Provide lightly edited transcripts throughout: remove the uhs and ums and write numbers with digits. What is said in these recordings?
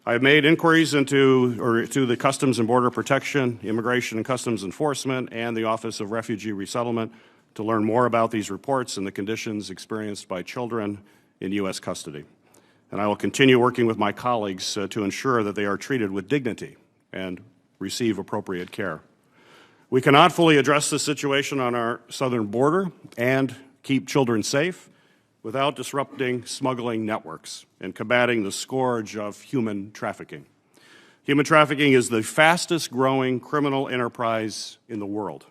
I have made inquiries to the Customs and Border Protection, Immigration and Customs Enforcement, and the Office of Refugee Resettlement to learn more about these reports and the conditions experienced by children in U.S. custody. And I will continue working with my colleagues to ensure that they are treated with dignity and receive appropriate care. We cannot fully address the situation on our southern border and keep children safe without disrupting smuggling networks and combating the scourge of human trafficking. Human trafficking is the fastest growing criminal enterprise in the world,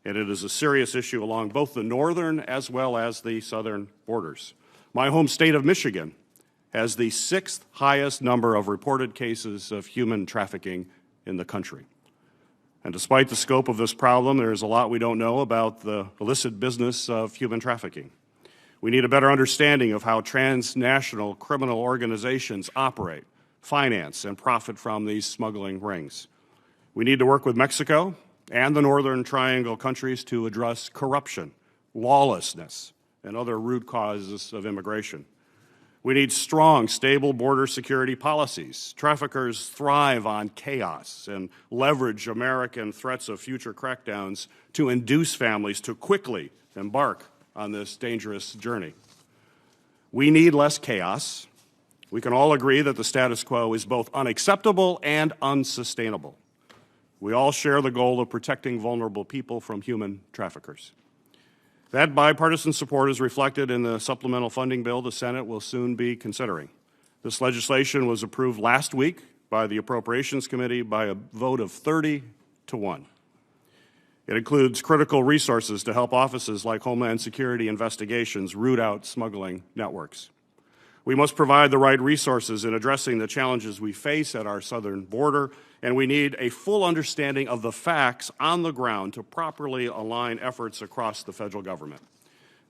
and it is a serious issue along both the northern as well as the southern borders. My home state of Michigan has the 6th highest number of reported cases of human trafficking in the country. And despite the scope of this problem, there is a lot we don't know about the illicit business of human trafficking. We need a better understanding of how transnational criminal organizations operate, finance, and profit from these smuggling rings. We need to work with Mexico and the Northern Triangle countries to address corruption, lawlessness, and other root causes of immigration. We need strong, stable border security policies. Traffickers thrive on chaos and leverage American threats of future crackdowns to induce families to quickly embark on this dangerous journey. We need less chaos. We can all agree that the status quo is both unacceptable and unsustainable. We all share the goal of protecting vulnerable people from human traffickers. That bipartisan support is reflected in the supplemental funding bill the Senate will soon be considering. This legislation was approved last week by the Appropriations Committee by a vote of 30-1. It includes critical resources to help offices like Homeland Security investigations root out smuggling networks. We must provide the right resources in addressing the challenges we face at our southern border, and we need a full understanding of the facts on the ground to properly align efforts across the federal government.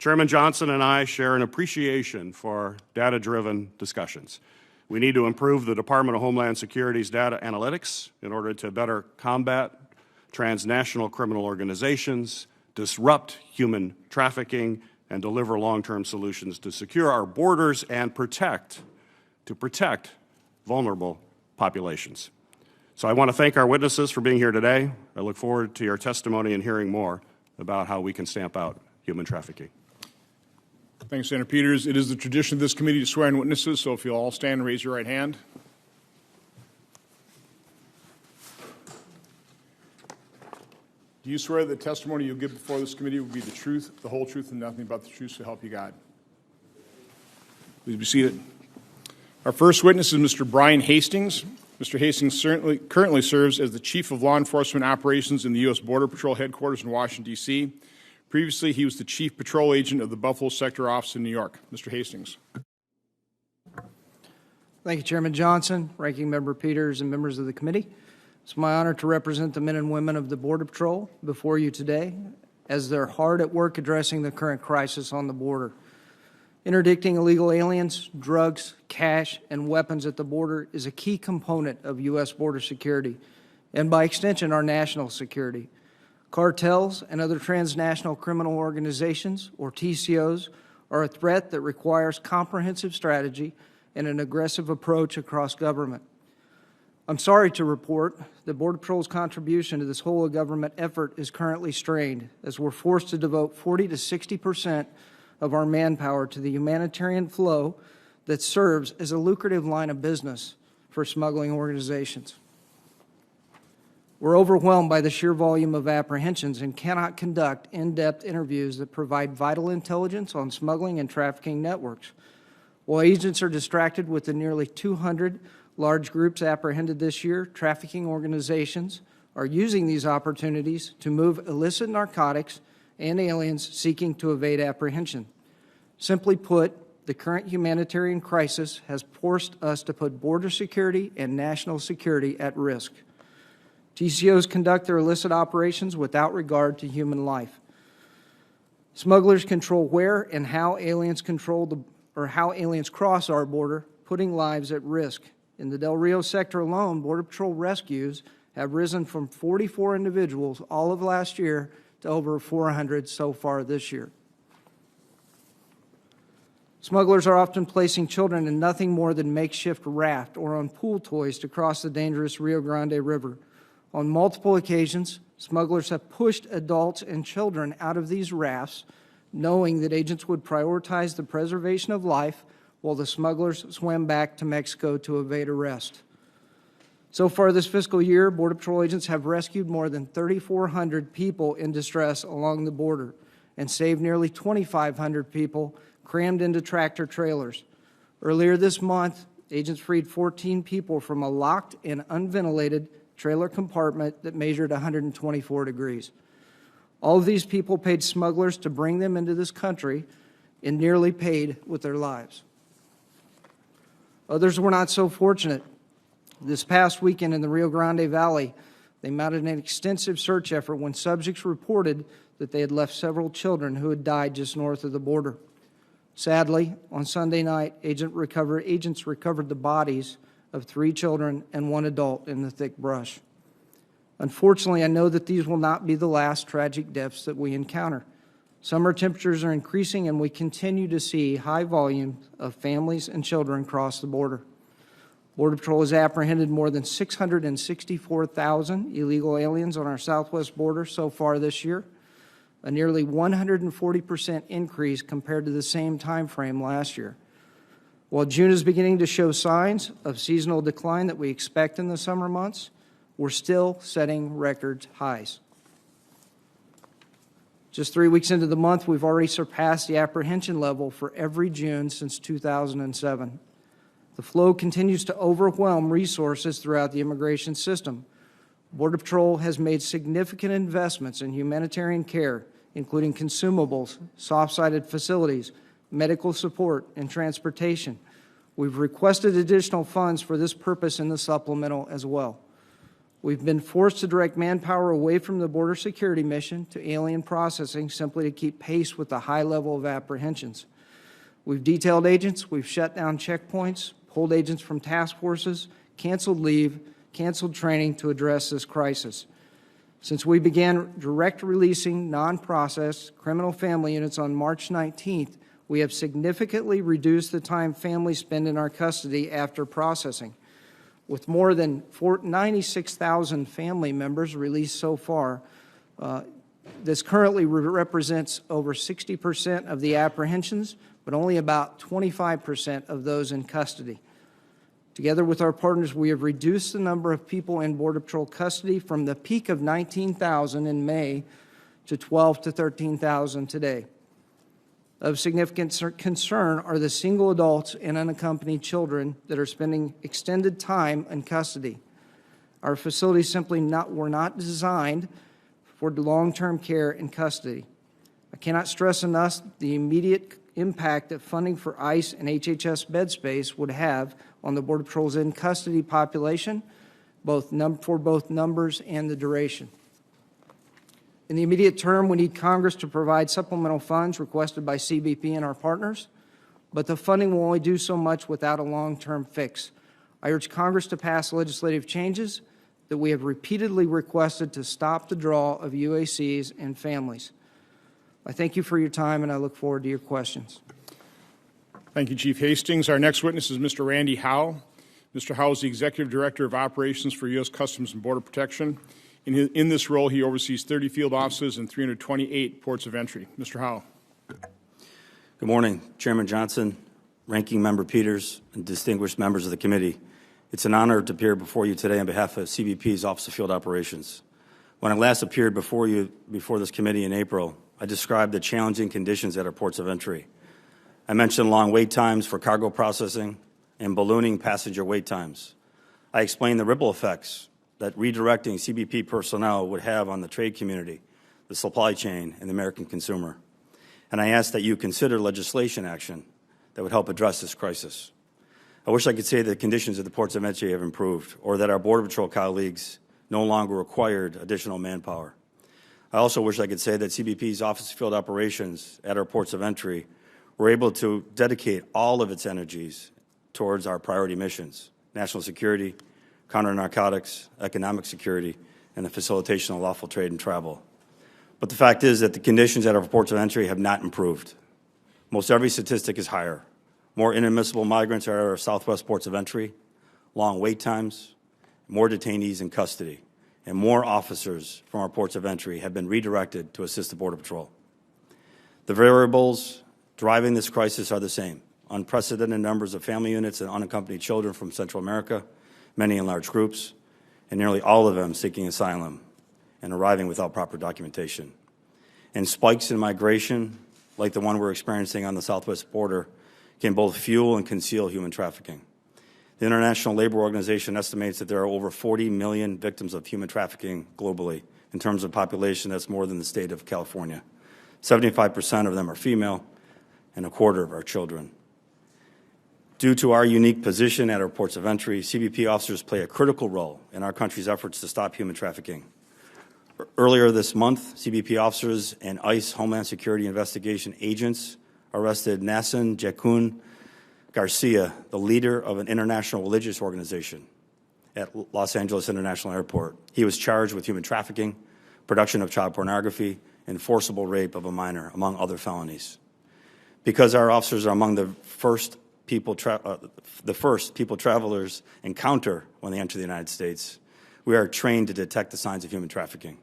Chairman Johnson and I share an appreciation for data-driven discussions. We need to improve the Department of Homeland Security's data analytics in order to better combat transnational criminal organizations, disrupt human trafficking, and deliver long-term solutions to secure our borders and protect vulnerable populations. So I want to thank our witnesses for being here today. I look forward to your testimony and hearing more about how we can stamp out human trafficking. Thanks, Senator Peters. It is the tradition of this committee to swear in witnesses, so if you'll all stand and raise your right hand. Do you swear that the testimony you give before this committee will be the truth, the whole truth, and nothing but the truth, so help you God? Please be seated. Our first witness is Mr. Brian Hastings. Mr. Hastings currently serves as the Chief of Law Enforcement Operations in the U.S. Border Patrol Headquarters in Washington, D.C. Previously, he was the Chief Patrol Agent of the Buffalo Sector Office in New York. Mr. Hastings. Thank you, Chairman Johnson, Ranking Member Peters, and members of the committee. It's my honor to represent the men and women of the Border Patrol before you today as they're hard at work addressing the current crisis on the border. Interdicting illegal aliens, drugs, cash, and weapons at the border is a key component of U.S. border security and, by extension, our national security. Cartels and other transnational criminal organizations, or TCOs, are a threat that requires comprehensive strategy and an aggressive approach across government. I'm sorry to report that Border Patrol's contribution to this whole of government effort is currently strained, as we're forced to devote 40 to 60% of our manpower to the humanitarian flow that serves as a lucrative line of business for smuggling organizations. We're overwhelmed by the sheer volume of apprehensions and cannot conduct in-depth interviews that provide vital intelligence on smuggling and trafficking networks. While agents are distracted with the nearly 200 large groups apprehended this year, trafficking organizations are using these opportunities to move illicit narcotics and aliens seeking to evade apprehension. Simply put, the current humanitarian crisis has forced us to put border security and national security at risk. TCOs conduct their illicit operations without regard to human life. Smugglers control where and how aliens cross our border, putting lives at risk. In the Del Rio sector alone, Border Patrol rescues have risen from 44 individuals all of last year to over 400 so far this year. Smugglers are often placing children in nothing more than makeshift raft or on pool toys to cross the dangerous Rio Grande River. On multiple occasions, smugglers have pushed adults and children out of these rafts, knowing that agents would prioritize the preservation of life while the smugglers swam back to Mexico to evade arrest. So far this fiscal year, Border Patrol agents have rescued more than 3,400 people in distress along the border and saved nearly 2,500 people crammed into tractor trailers. Earlier this month, agents freed 14 people from a locked and unventilated trailer compartment that measured 124 degrees. All of these people paid smugglers to bring them into this country and nearly paid with their lives. Others were not so fortunate. This past weekend in the Rio Grande Valley, they mounted an extensive search effort when subjects reported that they had left several children who had died just north of the border. Sadly, on Sunday night, agents recovered the bodies of 3 children and 1 adult in the thick brush. Unfortunately, I know that these will not be the last tragic deaths that we encounter. Summer temperatures are increasing, and we continue to see high volumes of families and children cross the border. Border Patrol has apprehended more than 664,000 illegal aliens on our southwest border so far this year, a nearly 140% increase compared to the same time frame last year. While June is beginning to show signs of seasonal decline that we expect in the summer months, we're still setting record highs. Just 3 weeks into the month, we've already surpassed the apprehension level for every June since 2007. The flow continues to overwhelm resources throughout the immigration system. Border Patrol has made significant investments in humanitarian care, including consumables, soft-sided facilities, medical support, and transportation. We've requested additional funds for this purpose in the supplemental as well. We've been forced to direct manpower away from the border security mission to alien processing simply to keep pace with the high level of apprehensions. We've detailed agents, we've shut down checkpoints, pulled agents from task forces, canceled leave, canceled training to address this crisis. Since we began direct releasing non-processed criminal family units on March 19th, we have significantly reduced the time families spend in our custody after processing. With more than 96,000 family members released so far, this currently represents over 60% of the apprehensions, but only about 25% of those in custody. Together with our partners, we have reduced the number of people in Border Patrol custody from the peak of 19,000 in May to 12,000 to 13,000 today. Of significant concern are the single adults and unaccompanied children that are spending extended time in custody. Our facilities simply were not designed for long-term care in custody. I cannot stress enough the immediate impact that funding for ICE and HHS bed space would have on the Border Patrol's in-custody population, for both numbers and the duration. In the immediate term, we need Congress to provide supplemental funds requested by CBP and our partners, but the funding will only do so much without a long-term fix. I urge Congress to pass legislative changes that we have repeatedly requested to stop the draw of UACs and families. I thank you for your time, and I look forward to your questions. Thank you, Chief Hastings. Our next witness is Mr. Randy Howe. Mr. Howe is the Executive Director of Operations for U.S. Customs and Border Protection. In this role, he oversees 30 field offices and 328 ports of entry. Mr. Howe. Good morning, Chairman Johnson, Ranking Member Peters, and distinguished members of the committee. It's an honor to appear before you today on behalf of CBP's Office of Field Operations. When I last appeared before this committee in April, I described the challenging conditions at our ports of entry. I mentioned long wait times for cargo processing and ballooning passenger wait times. I explained the ripple effects that redirecting CBP personnel would have on the trade community, the supply chain, and the American consumer. And I asked that you consider legislation action that would help address this crisis. I wish I could say that the conditions at the ports of entry have improved, or that our Border Patrol colleagues no longer required additional manpower. I also wish I could say that CBP's Office of Field Operations at our ports of entry were able to dedicate all of its energies towards our priority missions: national security, counter-narcotics, economic security, and the facilitation of lawful trade and travel. But the fact is that the conditions at our ports of entry have not improved. Most every statistic is higher. More inadmissible migrants are at our southwest ports of entry, long wait times, more detainees in custody, and more officers from our ports of entry have been redirected to assist the Border Patrol. The variables driving this crisis are the same: unprecedented numbers of family units and unaccompanied children from Central America, many in large groups, and nearly all of them seeking asylum and arriving without proper documentation. And spikes in migration, like the one we're experiencing on the southwest border, can both fuel and conceal human trafficking. The International Labor Organization estimates that there are over 40 million victims of human trafficking globally. In terms of population, that's more than the state of California. 75% of them are female, and a quarter of our children. Due to our unique position at our ports of entry, CBP officers play a critical role in our country's efforts to stop human trafficking. Earlier this month, CBP officers and ICE Homeland Security investigation agents arrested Nassim Jekun Garcia, the leader of an international religious organization at Los Angeles International Airport. He was charged with human trafficking, production of child pornography, and forcible rape of a minor, among other felonies. Because our officers are among the first people travelers encounter when they enter the United States, we are trained to detect the signs of human trafficking.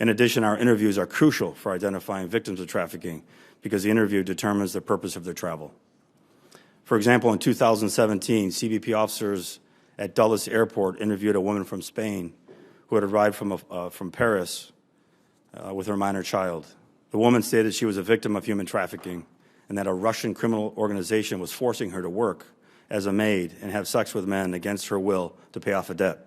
In addition, our interviews are crucial for identifying victims of trafficking because the interview determines the purpose of their travel. For example, in 2017, CBP officers at Dulles Airport interviewed a woman from Spain who had arrived from Paris with her minor child. The woman stated she was a victim of human trafficking and that a Russian criminal organization was forcing her to work as a maid and have sex with men against her will to pay off a debt.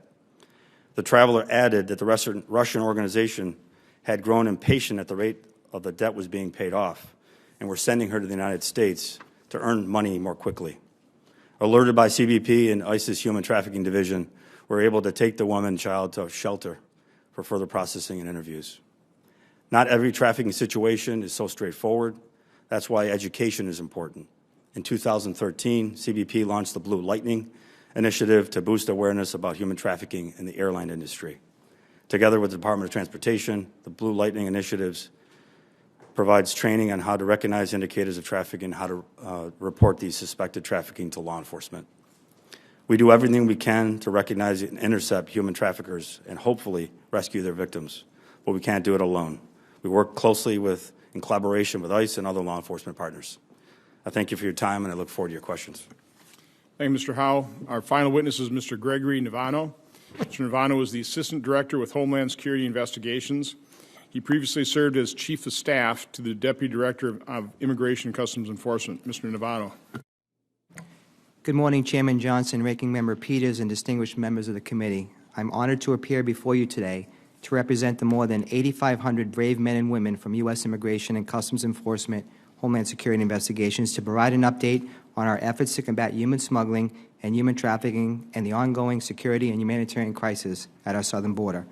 The traveler added that the Russian organization had grown impatient at the rate of the debt was being paid off and were sending her to the United States to earn money more quickly. Alerted by CBP and ICE's Human Trafficking Division, we were able to take the woman and child to a shelter for further processing and interviews. Not every trafficking situation is so straightforward. That's why education is important. In 2013, CBP launched the Blue Lightning initiative to boost awareness about human trafficking in the airline industry. Together with the Department of Transportation, the Blue Lightning initiatives provides training on how to recognize indicators of trafficking and how to report these suspected trafficking to law enforcement. We do everything we can to recognize and intercept human traffickers and hopefully rescue their victims, but we can't do it alone. We work closely in collaboration with ICE and other law enforcement partners. I thank you for your time, and I look forward to your questions. Thank you, Mr. Howe. Our final witness is Mr. Gregory Navano. Mr. Navano is the Assistant Director with Homeland Security Investigations. He previously served as Chief of Staff to the Deputy Director of Immigration and Customs Enforcement. Mr. Navano. Good morning, Chairman Johnson, Ranking Member Peters, and distinguished members of the committee. I'm honored to appear before you today to represent the more than 8,500 brave men and women from U.S. Immigration and Customs Enforcement, Homeland Security Investigations to provide an update on our efforts to combat human smuggling and human trafficking and the ongoing security and humanitarian crisis at our southern border.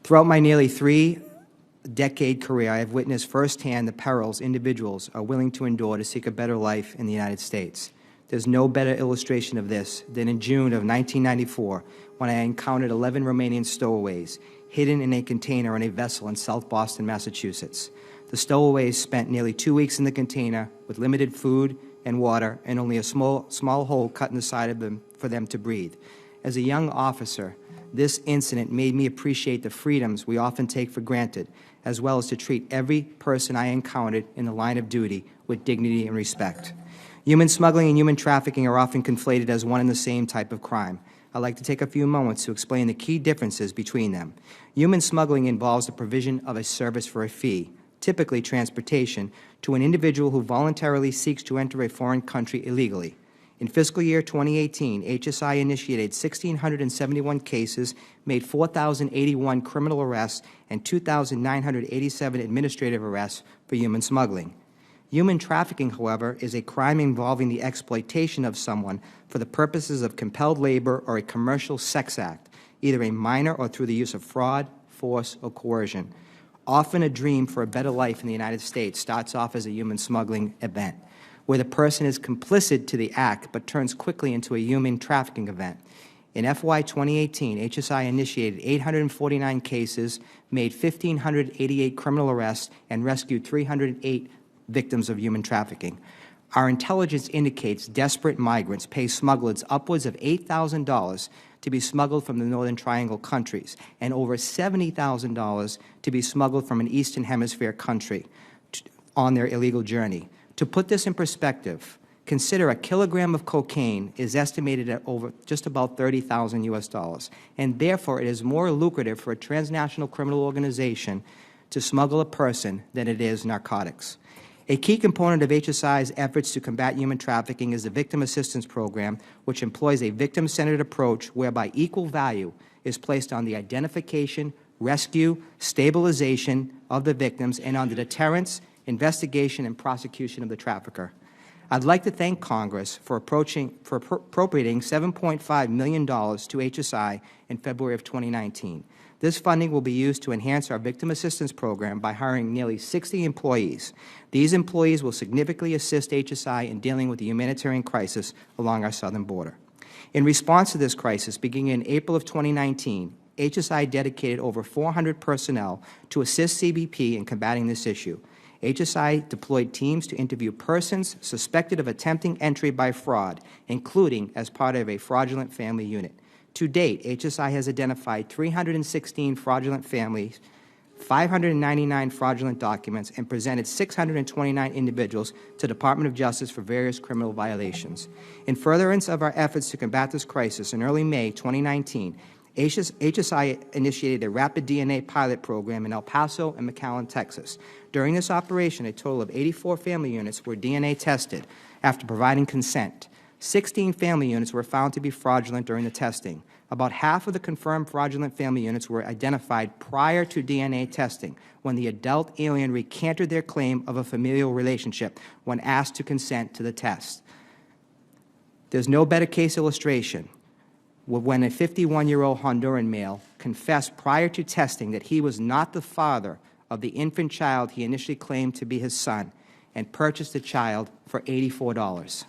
Throughout my nearly three-decade career, I have witnessed firsthand the perils individuals are willing to endure to seek a better life in the United States. There's no better illustration of this than in June of 1994 when I encountered 11 Romanian stowaways hidden in a container on a vessel in South Boston, Massachusetts. The stowaways spent nearly 2 weeks in the container with limited food and water and only a small hole cut in the side of them for them to breathe. As a young officer, this incident made me appreciate the freedoms we often take for granted, as well as to treat every person I encountered in the line of duty with dignity and respect. Human smuggling and human trafficking are often conflated as one and the same type of crime. I'd like to take a few moments to explain the key differences between them. Human smuggling involves the provision of a service for a fee, typically transportation, to an individual who voluntarily seeks to enter a foreign country illegally. In fiscal year 2018, HSI initiated 1,671 cases, made 4,081 criminal arrests, and 2,987 administrative arrests for human smuggling. Human trafficking, however, is a crime involving the exploitation of someone for the purposes of compelled labor or a commercial sex act, either a minor or through the use of fraud, force, or coercion. Often a dream for a better life in the United States starts off as a human smuggling event, where the person is complicit to the act but turns quickly into a human trafficking event. In FY 2018, HSI initiated 849 cases, made 1,588 criminal arrests, and rescued 308 victims of human trafficking. Our intelligence indicates desperate migrants pay smugglers upwards of $8,000 to be smuggled from the Northern Triangle countries and over $70,000 to be smuggled from an Eastern Hemisphere country on their illegal journey. To put this in perspective, consider a kilogram of cocaine is estimated at over just about $30,000 US, and therefore it is more lucrative for a transnational criminal organization to smuggle a person than it is narcotics. A key component of HSI's efforts to combat human trafficking is the Victim Assistance Program, which employs a victim-centered approach whereby equal value is placed on the identification, rescue, stabilization of the victims, and on the deterrence, investigation, and prosecution of the trafficker. I'd like to thank Congress for appropriating $7.5 million to HSI in February of 2019. This funding will be used to enhance our Victim Assistance Program by hiring nearly 60 employees. These employees will significantly assist HSI in dealing with the humanitarian crisis along our southern border. In response to this crisis, beginning in April of 2019, HSI dedicated over 400 personnel to assist CBP in combating this issue. HSI deployed teams to interview persons suspected of attempting entry by fraud, including as part of a fraudulent family unit. To date, HSI has identified 316 fraudulent families, 599 fraudulent documents, and presented 629 individuals to the Department of Justice for various criminal violations. In furtherance of our efforts to combat this crisis, in early May 2019, HSI initiated a rapid DNA pilot program in El Paso and McAllen, Texas. During this operation, a total of 84 family units were DNA tested after providing consent. 16 family units were found to be fraudulent during the testing. About half of the confirmed fraudulent family units were identified prior to DNA testing, when the adult alien recanted their claim of a familial relationship when asked to consent to the test. There's no better case illustration when a 51-year-old Honduran male confessed prior to testing that he was not the father of the infant child he initially claimed to be his son and purchased the child for $84.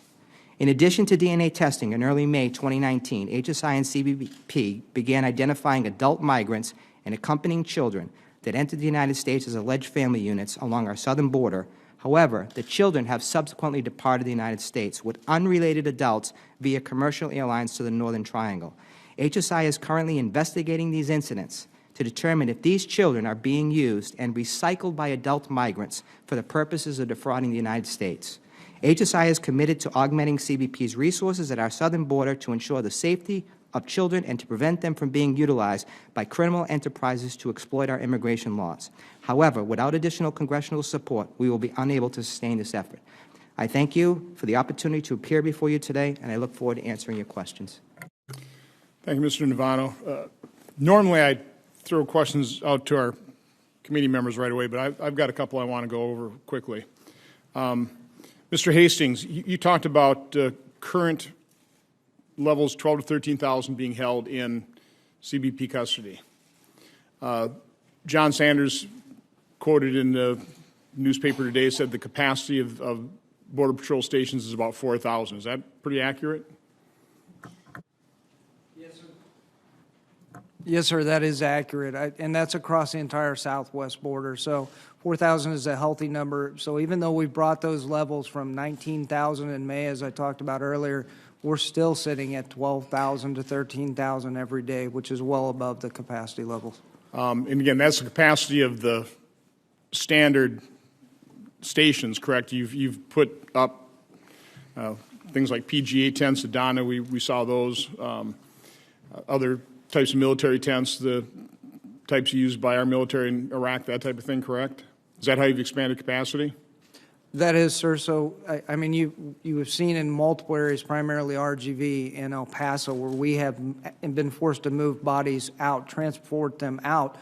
In addition to DNA testing, in early May 2019, HSI and CBP began identifying adult migrants and accompanying children that entered the United States as alleged family units along our southern border. However, the children have subsequently departed the United States with unrelated adults via commercial airlines to the Northern Triangle. HSI is currently investigating these incidents to determine if these children are being used and recycled by adult migrants for the purposes of defrauding the United States. HSI is committed to augmenting CBP's resources at our southern border to ensure the safety of children and to prevent them from being utilized by criminal enterprises to exploit our immigration laws. However, without additional congressional support, we will be unable to sustain this effort. I thank you for the opportunity to appear before you today, and I look forward to answering your questions. Thank you, Mr. Navarro. Normally, I throw questions out to our committee members right away, but I've got a couple I want to go over quickly. Mr. Hastings, you talked about current levels 12 to 13,000 being held in CBP custody. John Sanders, quoted in the newspaper today, said the capacity of Border Patrol stations is about 4,000. Is that pretty accurate? Yes, sir, that is accurate, and that's across the entire southwest border. So 4,000 is a healthy number. So even though we brought those levels from 19,000 in May, as I talked about earlier, we're still sitting at 12,000 to 13,000 every day, which is well above the capacity levels. And again, that's the capacity of the standard stations, correct? You've put up things like PGA tents, Adana, we saw those, other types of military tents, the types used by our military in Iraq, that type of thing, correct? Is that how you've expanded capacity? That is, sir. So, I mean, you have seen in multiple areas, primarily RGV and El Paso, where we have been forced to move bodies out, transport them out,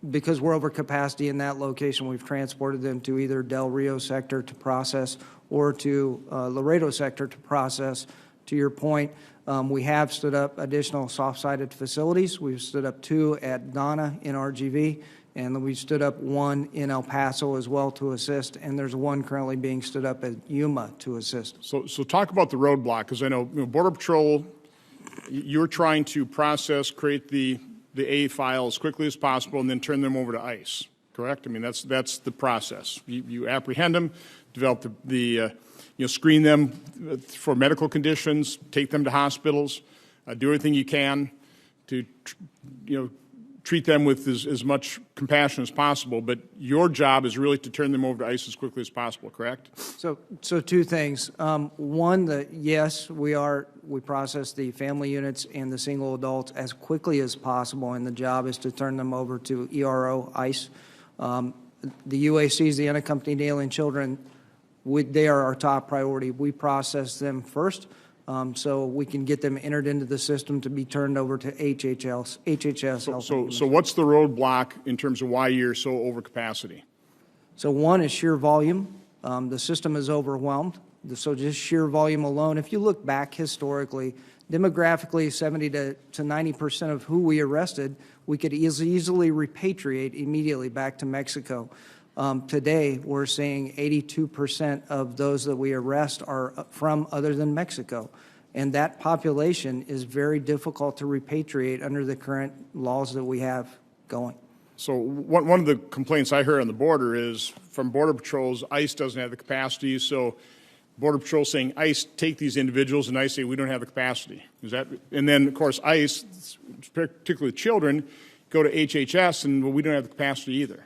because we're over capacity in that location. We've transported them to either Del Rio sector to process or to Laredo sector to process. To your point, we have stood up additional soft-sided facilities. We've stood up 2 at Donna in RGV, and we stood up 1 in El Paso as well to assist, and there's 1 currently being stood up at Yuma to assist. So talk about the roadblock, because I know, Border Patrol, you're trying to process, create the A file as quickly as possible, and then turn them over to ICE, correct? I mean, that's the process. You apprehend them, develop screen them for medical conditions, take them to hospitals, do everything you can to, treat them with as much compassion as possible. But your job is really to turn them over to ICE as quickly as possible, correct? So two things. One, yes, we process the family units and the single adults as quickly as possible, and the job is to turn them over to ERO, ICE. The UACs, the unaccompanied alien children, they are our top priority. We process them first, so we can get them entered into the system to be turned over to HHS. So what's the roadblock in terms of why you're so over capacity? So one is sheer volume. The system is overwhelmed. So just sheer volume alone. If you look back historically, demographically, 70 to 90% of who we arrested, we could easily repatriate immediately back to Mexico. Today, we're seeing 82% of those that we arrest are from other than Mexico. And that population is very difficult to repatriate under the current laws that we have going. So one of the complaints I heard on the border is from Border Patrols, ICE doesn't have the capacity. So Border Patrol saying, ICE, take these individuals, and ICE say, we don't have the capacity. And then, of course, ICE, particularly children, go to HHS, and, well, we don't have the capacity either.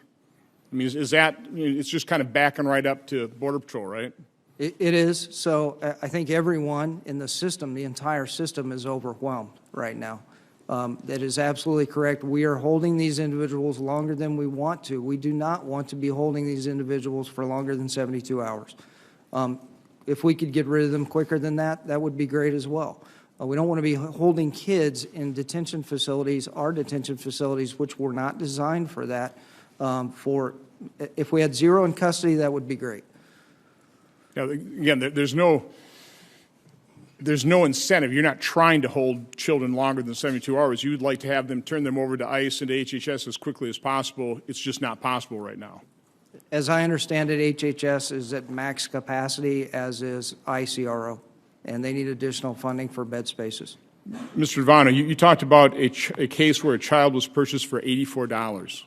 I mean, it's just kind of backing right up to Border Patrol, right? It is. So I think everyone in the system, the entire system, is overwhelmed right now. That is absolutely correct. We are holding these individuals longer than we want to. We do not want to be holding these individuals for longer than 72 hours. If we could get rid of them quicker than that, that would be great as well. We don't want to be holding kids in detention facilities, our detention facilities, which were not designed for that. If we had zero in custody, that would be great. Now, again, there's no incentive. You're not trying to hold children longer than 72 hours. You would like to have them turn them over to ICE and to HHS as quickly as possible. It's just not possible right now. As I understand it, HHS is at max capacity, as is ICRO, and they need additional funding for bed spaces. Mr. Ivano, you talked about a case where a child was purchased for $84.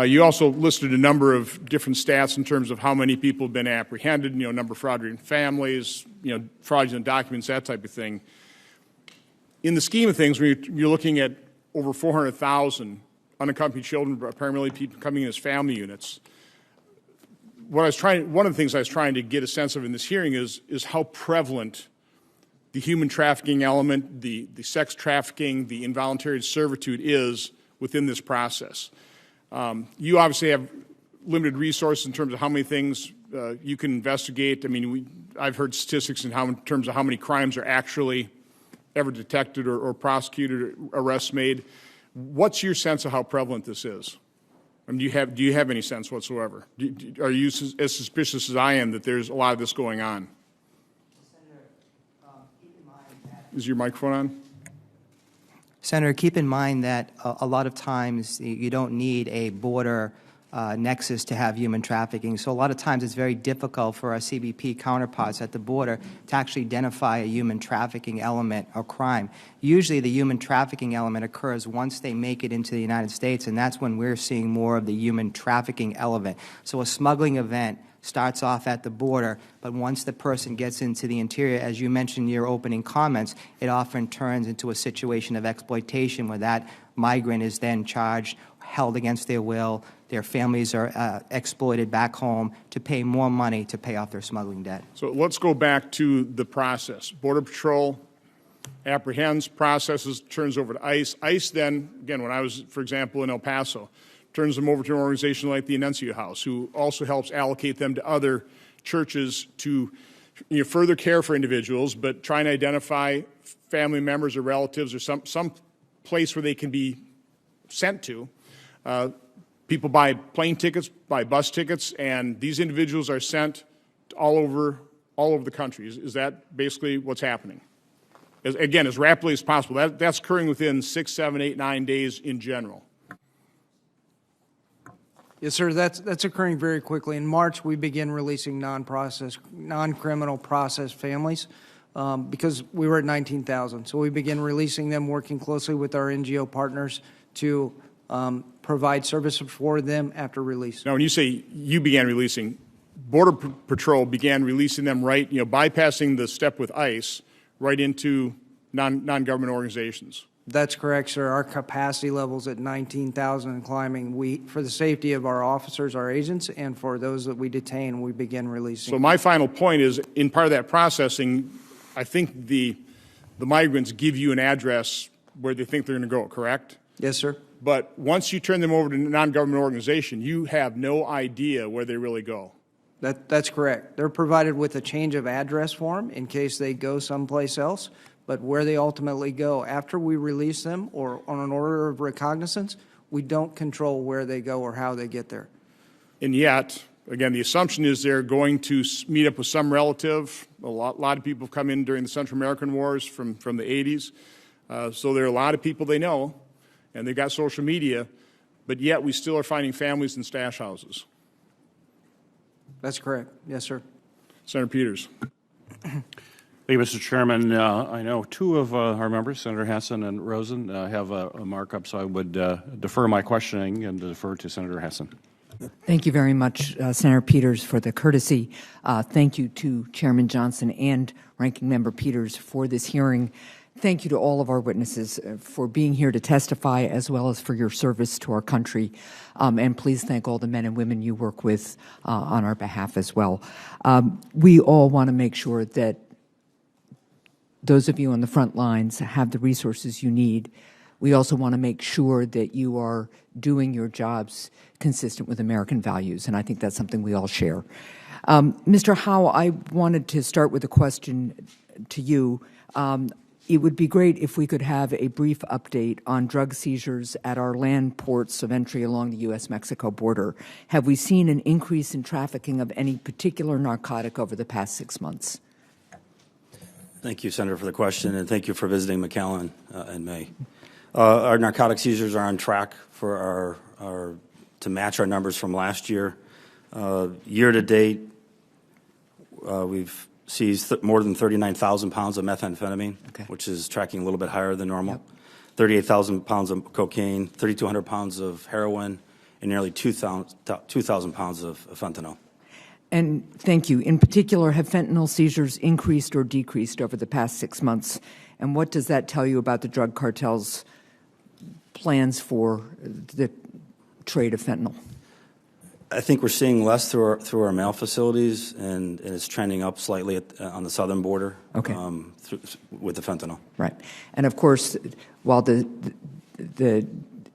You also listed a number of different stats in terms of how many people have been apprehended, number of fraudulent families, fraudulent documents, that type of thing. In the scheme of things, when you're looking at over 400,000 unaccompanied children, primarily people coming in as family units, one of the things I was trying to get a sense of in this hearing is how prevalent the human trafficking element, the sex trafficking, the involuntary servitude is within this process. You obviously have limited resources in terms of how many things you can investigate. I mean, I've heard statistics in terms of how many crimes are actually ever detected or prosecuted, or arrests made. What's your sense of how prevalent this is? I mean, do you have any sense whatsoever? Are you as suspicious as I am that there's a lot of this going on? Senator, keep in mind that... Is your microphone on? Senator, keep in mind that a lot of times you don't need a border nexus to have human trafficking. So a lot of times it's very difficult for our CBP counterparts at the border to actually identify a human trafficking element or crime. Usually the human trafficking element occurs once they make it into the United States, and that's when we're seeing more of the human trafficking element. So a smuggling event starts off at the border, but once the person gets into the interior, as you mentioned in your opening comments, it often turns into a situation of exploitation where that migrant is then charged, held against their will, their families are exploited back home to pay more money to pay off their smuggling debt. So let's go back to the process. Border Patrol apprehends, processes, turns over to ICE. ICE then, again, when I was, for example, in El Paso, turns them over to an organization like the Annunciate House, who also helps allocate them to other churches to further care for individuals, but trying to identify family members or relatives or some place where they can be sent to. People buy plane tickets, buy bus tickets, and these individuals are sent all over the country. Is that basically what's happening? Again, as rapidly as possible. That's occurring within 6, 7, 8, 9 days in general. Yes, sir. That's occurring very quickly. In March, we begin releasing non-criminal process families because we were at 19,000. So we begin releasing them, working closely with our NGO partners to provide services for them after release. Now, when you say you began releasing, Border Patrol began releasing them right, bypassing the step with ICE right into non-government organizations. That's correct, sir. Our capacity level's at 19,000 and climbing. For the safety of our officers, our agents, and for those that we detain, we begin releasing. So my final point is, in part of that processing, I think the migrants give you an address where they think they're going to go, correct? Yes, sir. But once you turn them over to a non-government organization, you have no idea where they really go. That's correct. They're provided with a change of address form in case they go someplace else, but where they ultimately go after we release them or on an order of recognizance, we don't control where they go or how they get there. And yet, again, the assumption is they're going to meet up with some relative. A lot of people have come in during the Central American Wars from the 80s. So there are a lot of people they know, and they've got social media, but yet we still are finding families in stash houses. That's correct. Yes, sir. Senator Peters. Thank you, Mr. Chairman. I know two of our members, Senator Hassan and Rosen, have a markup, so I would defer my questioning and defer to Senator Hassan. Thank you very much, Senator Peters, for the courtesy. Thank you to Chairman Johnson and Ranking Member Peters for this hearing. Thank you to all of our witnesses for being here to testify, as well as for your service to our country. And please thank all the men and women you work with on our behalf as well. We all want to make sure that those of you on the front lines have the resources you need. We also want to make sure that you are doing your jobs consistent with American values, and I think that's something we all share. Mr. Howe, I wanted to start with a question to you. It would be great if we could have a brief update on drug seizures at our land ports of entry along the U.S.-Mexico border. Have we seen an increase in trafficking of any particular narcotic over the past 6 months? Thank you, Senator, for the question, and thank you for visiting McAllen in May. Our narcotic seizures are on track for to match our numbers from last year. Year to date, we've seized more than 39,000 pounds of methamphetamine, which is tracking a little bit higher than normal. Yep. 38,000 pounds of cocaine, 3,200 pounds of heroin, and nearly 2,000 pounds of fentanyl. And thank you. In particular, have fentanyl seizures increased or decreased over the past 6 months? And what does that tell you about the drug cartel's plans for the trade of fentanyl? I think we're seeing less through our mail facilities, and it's trending up slightly on the southern border with the fentanyl. Right. And, of course, while the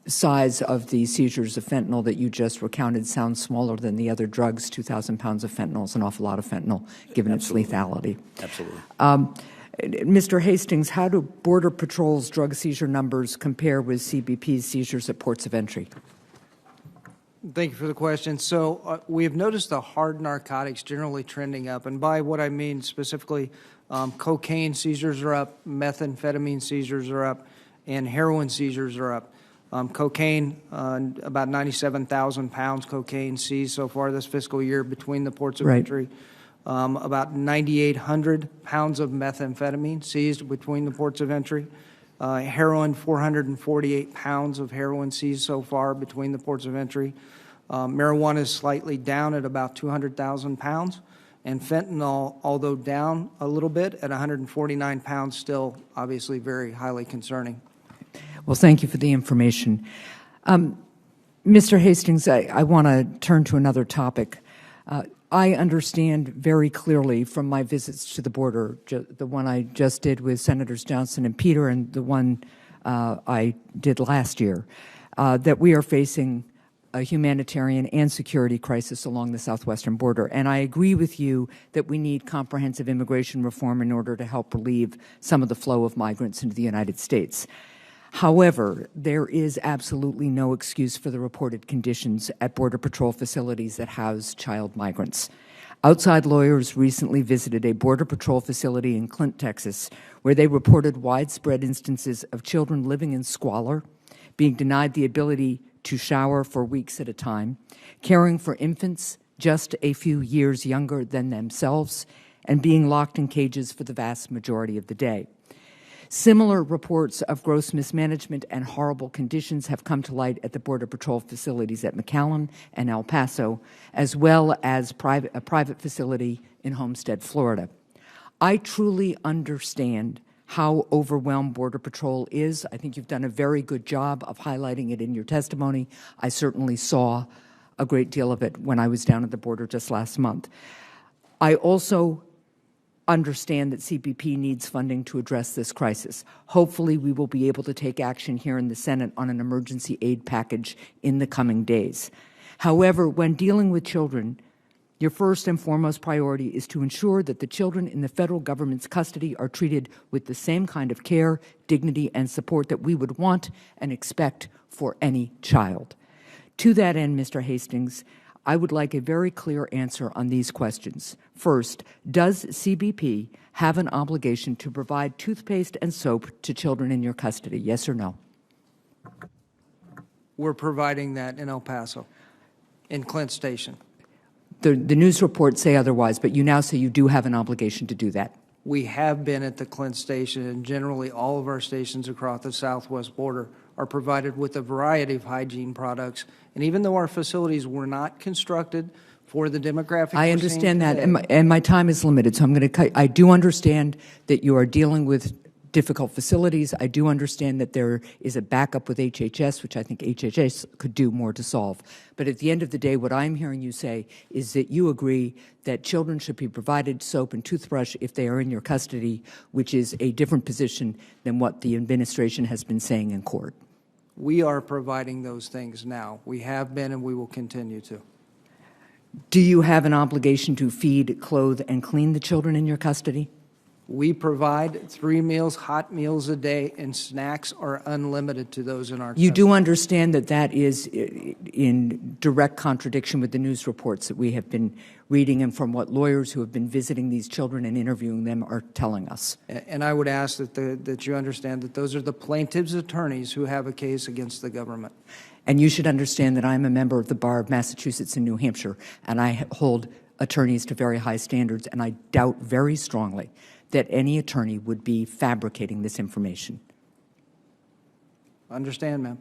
size of the seizures of fentanyl that you just recounted sounds smaller than the other drugs, 2,000 pounds of fentanyl is an awful lot of fentanyl, given Absolutely. its lethality. Absolutely. Mr. Hastings, how do Border Patrol's drug seizure numbers compare with CBP's seizures at ports of entry? Thank you for the question. So we have noticed the hard narcotics generally trending up, and by what I mean specifically, cocaine seizures are up, methamphetamine seizures are up, and heroin seizures are up. Cocaine, about 97,000 pounds cocaine seized so far this fiscal year between the ports of entry. About 9,800 pounds of methamphetamine seized between the ports of entry. Heroin, 448 pounds of heroin seized so far between the ports of entry. Marijuana is slightly down at about 200,000 pounds. And fentanyl, although down a little bit at 149 pounds, still obviously very highly concerning. Well, thank you for the information. Mr. Hastings, I want to turn to another topic. I understand very clearly from my visits to the border, the one I just did with Senators Johnson and Peter and the one I did last year, that we are facing a humanitarian and security crisis along the southwestern border. And I agree with you that we need comprehensive immigration reform in order to help relieve some of the flow of migrants into the United States. However, there is absolutely no excuse for the reported conditions at Border Patrol facilities that house child migrants. Outside lawyers recently visited a Border Patrol facility in Clint, Texas, where they reported widespread instances of children living in squalor, being denied the ability to shower for weeks at a time, caring for infants just a few years younger than themselves, and being locked in cages for the vast majority of the day. Similar reports of gross mismanagement and horrible conditions have come to light at the Border Patrol facilities at McAllen and El Paso, as well as a private facility in Homestead, Florida. I truly understand how overwhelmed Border Patrol is. I think you've done a very good job of highlighting it in your testimony. I certainly saw a great deal of it when I was down at the border just last month. I also understand that CBP needs funding to address this crisis. Hopefully, we will be able to take action here in the Senate on an emergency aid package in the coming days. However, when dealing with children, your first and foremost priority is to ensure that the children in the federal government's custody are treated with the same kind of care, dignity, and support that we would want and expect for any child. To that end, Mr. Hastings, I would like a very clear answer on these questions. First, does CBP have an obligation to provide toothpaste and soap to children in your custody? Yes or no? We're providing that in El Paso, in Clint Station. The news reports say otherwise, but you now say you do have an obligation to do that. We have been at the Clint Station, and generally all of our stations across the southwest border are provided with a variety of hygiene products. And even though our facilities were not constructed for the demographic, I understand that, and my time is limited, so I'm going to cut. I do understand that you are dealing with difficult facilities. I do understand that there is a backup with HHS, which I think HHS could do more to solve. But at the end of the day, what I'm hearing you say is that you agree that children should be provided soap and toothbrush if they are in your custody, which is a different position than what the administration has been saying in court. We are providing those things now. We have been, and we will continue to. Do you have an obligation to feed, clothe, and clean the children in your custody? We provide 3 meals, hot meals a day, and snacks are unlimited to those in our custody. You do understand that that is in direct contradiction with the news reports that we have been reading and from what lawyers who have been visiting these children and interviewing them are telling us. And I would ask that you understand that those are the plaintiff's attorneys who have a case against the government. And you should understand that I'm a member of the Bar of Massachusetts and New Hampshire, and I hold attorneys to very high standards, and I doubt very strongly that any attorney would be fabricating this information. Understand, ma'am.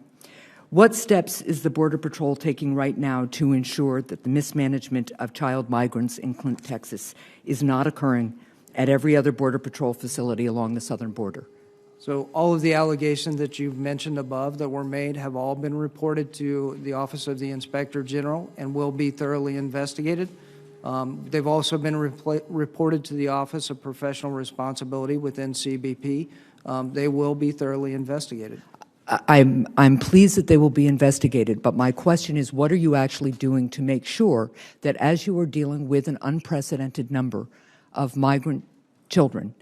What steps is the Border Patrol taking right now to ensure that the mismanagement of child migrants in Clint, Texas is not occurring at every other Border Patrol facility along the southern border? So all of the allegations that you've mentioned above that were made have all been reported to the Office of the Inspector General and will be thoroughly investigated. They've also been reported to the Office of Professional Responsibility within CBP. They will be thoroughly investigated. I'm pleased that they will be investigated, but my question is, what are you actually doing to make sure that as you are dealing with an unprecedented number of migrant children,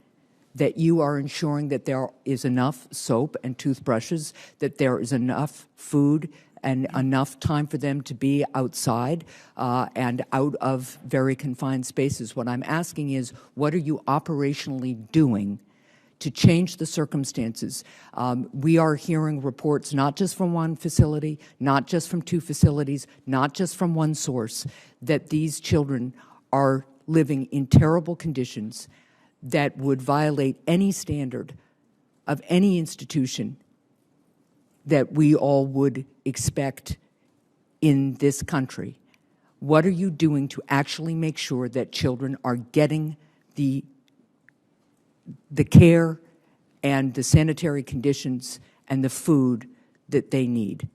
that you are ensuring that there is enough soap and toothbrushes, that there is enough food and enough time for them to be outside and out of very confined spaces? What I'm asking is, what are you operationally doing to change the circumstances? We are hearing reports not just from one facility, not just from 2 facilities, not just from one source, that these children are living in terrible conditions that would violate any standard of any institution that we all would expect in this country. What are you doing to actually make sure that children are getting the care and the sanitary conditions and the food that they need?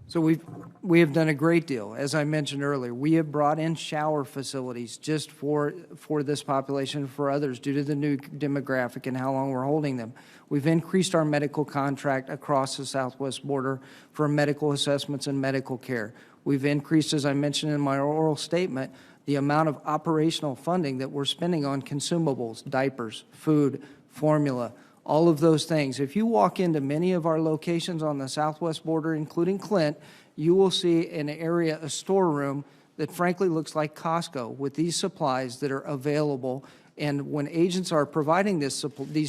So we have done a great deal. As I mentioned earlier, we have brought in shower facilities just for this population and for others due to the new demographic and how long we're holding them. We've increased our medical contract across the southwest border for medical assessments and medical care. We've increased, as I mentioned in my oral statement, the amount of operational funding that we're spending on consumables, diapers, food, formula, all of those things. If you walk into many of our locations on the southwest border, including Clint, you will see an area, a storeroom that frankly looks like Costco with these supplies that are available. And when agents are providing these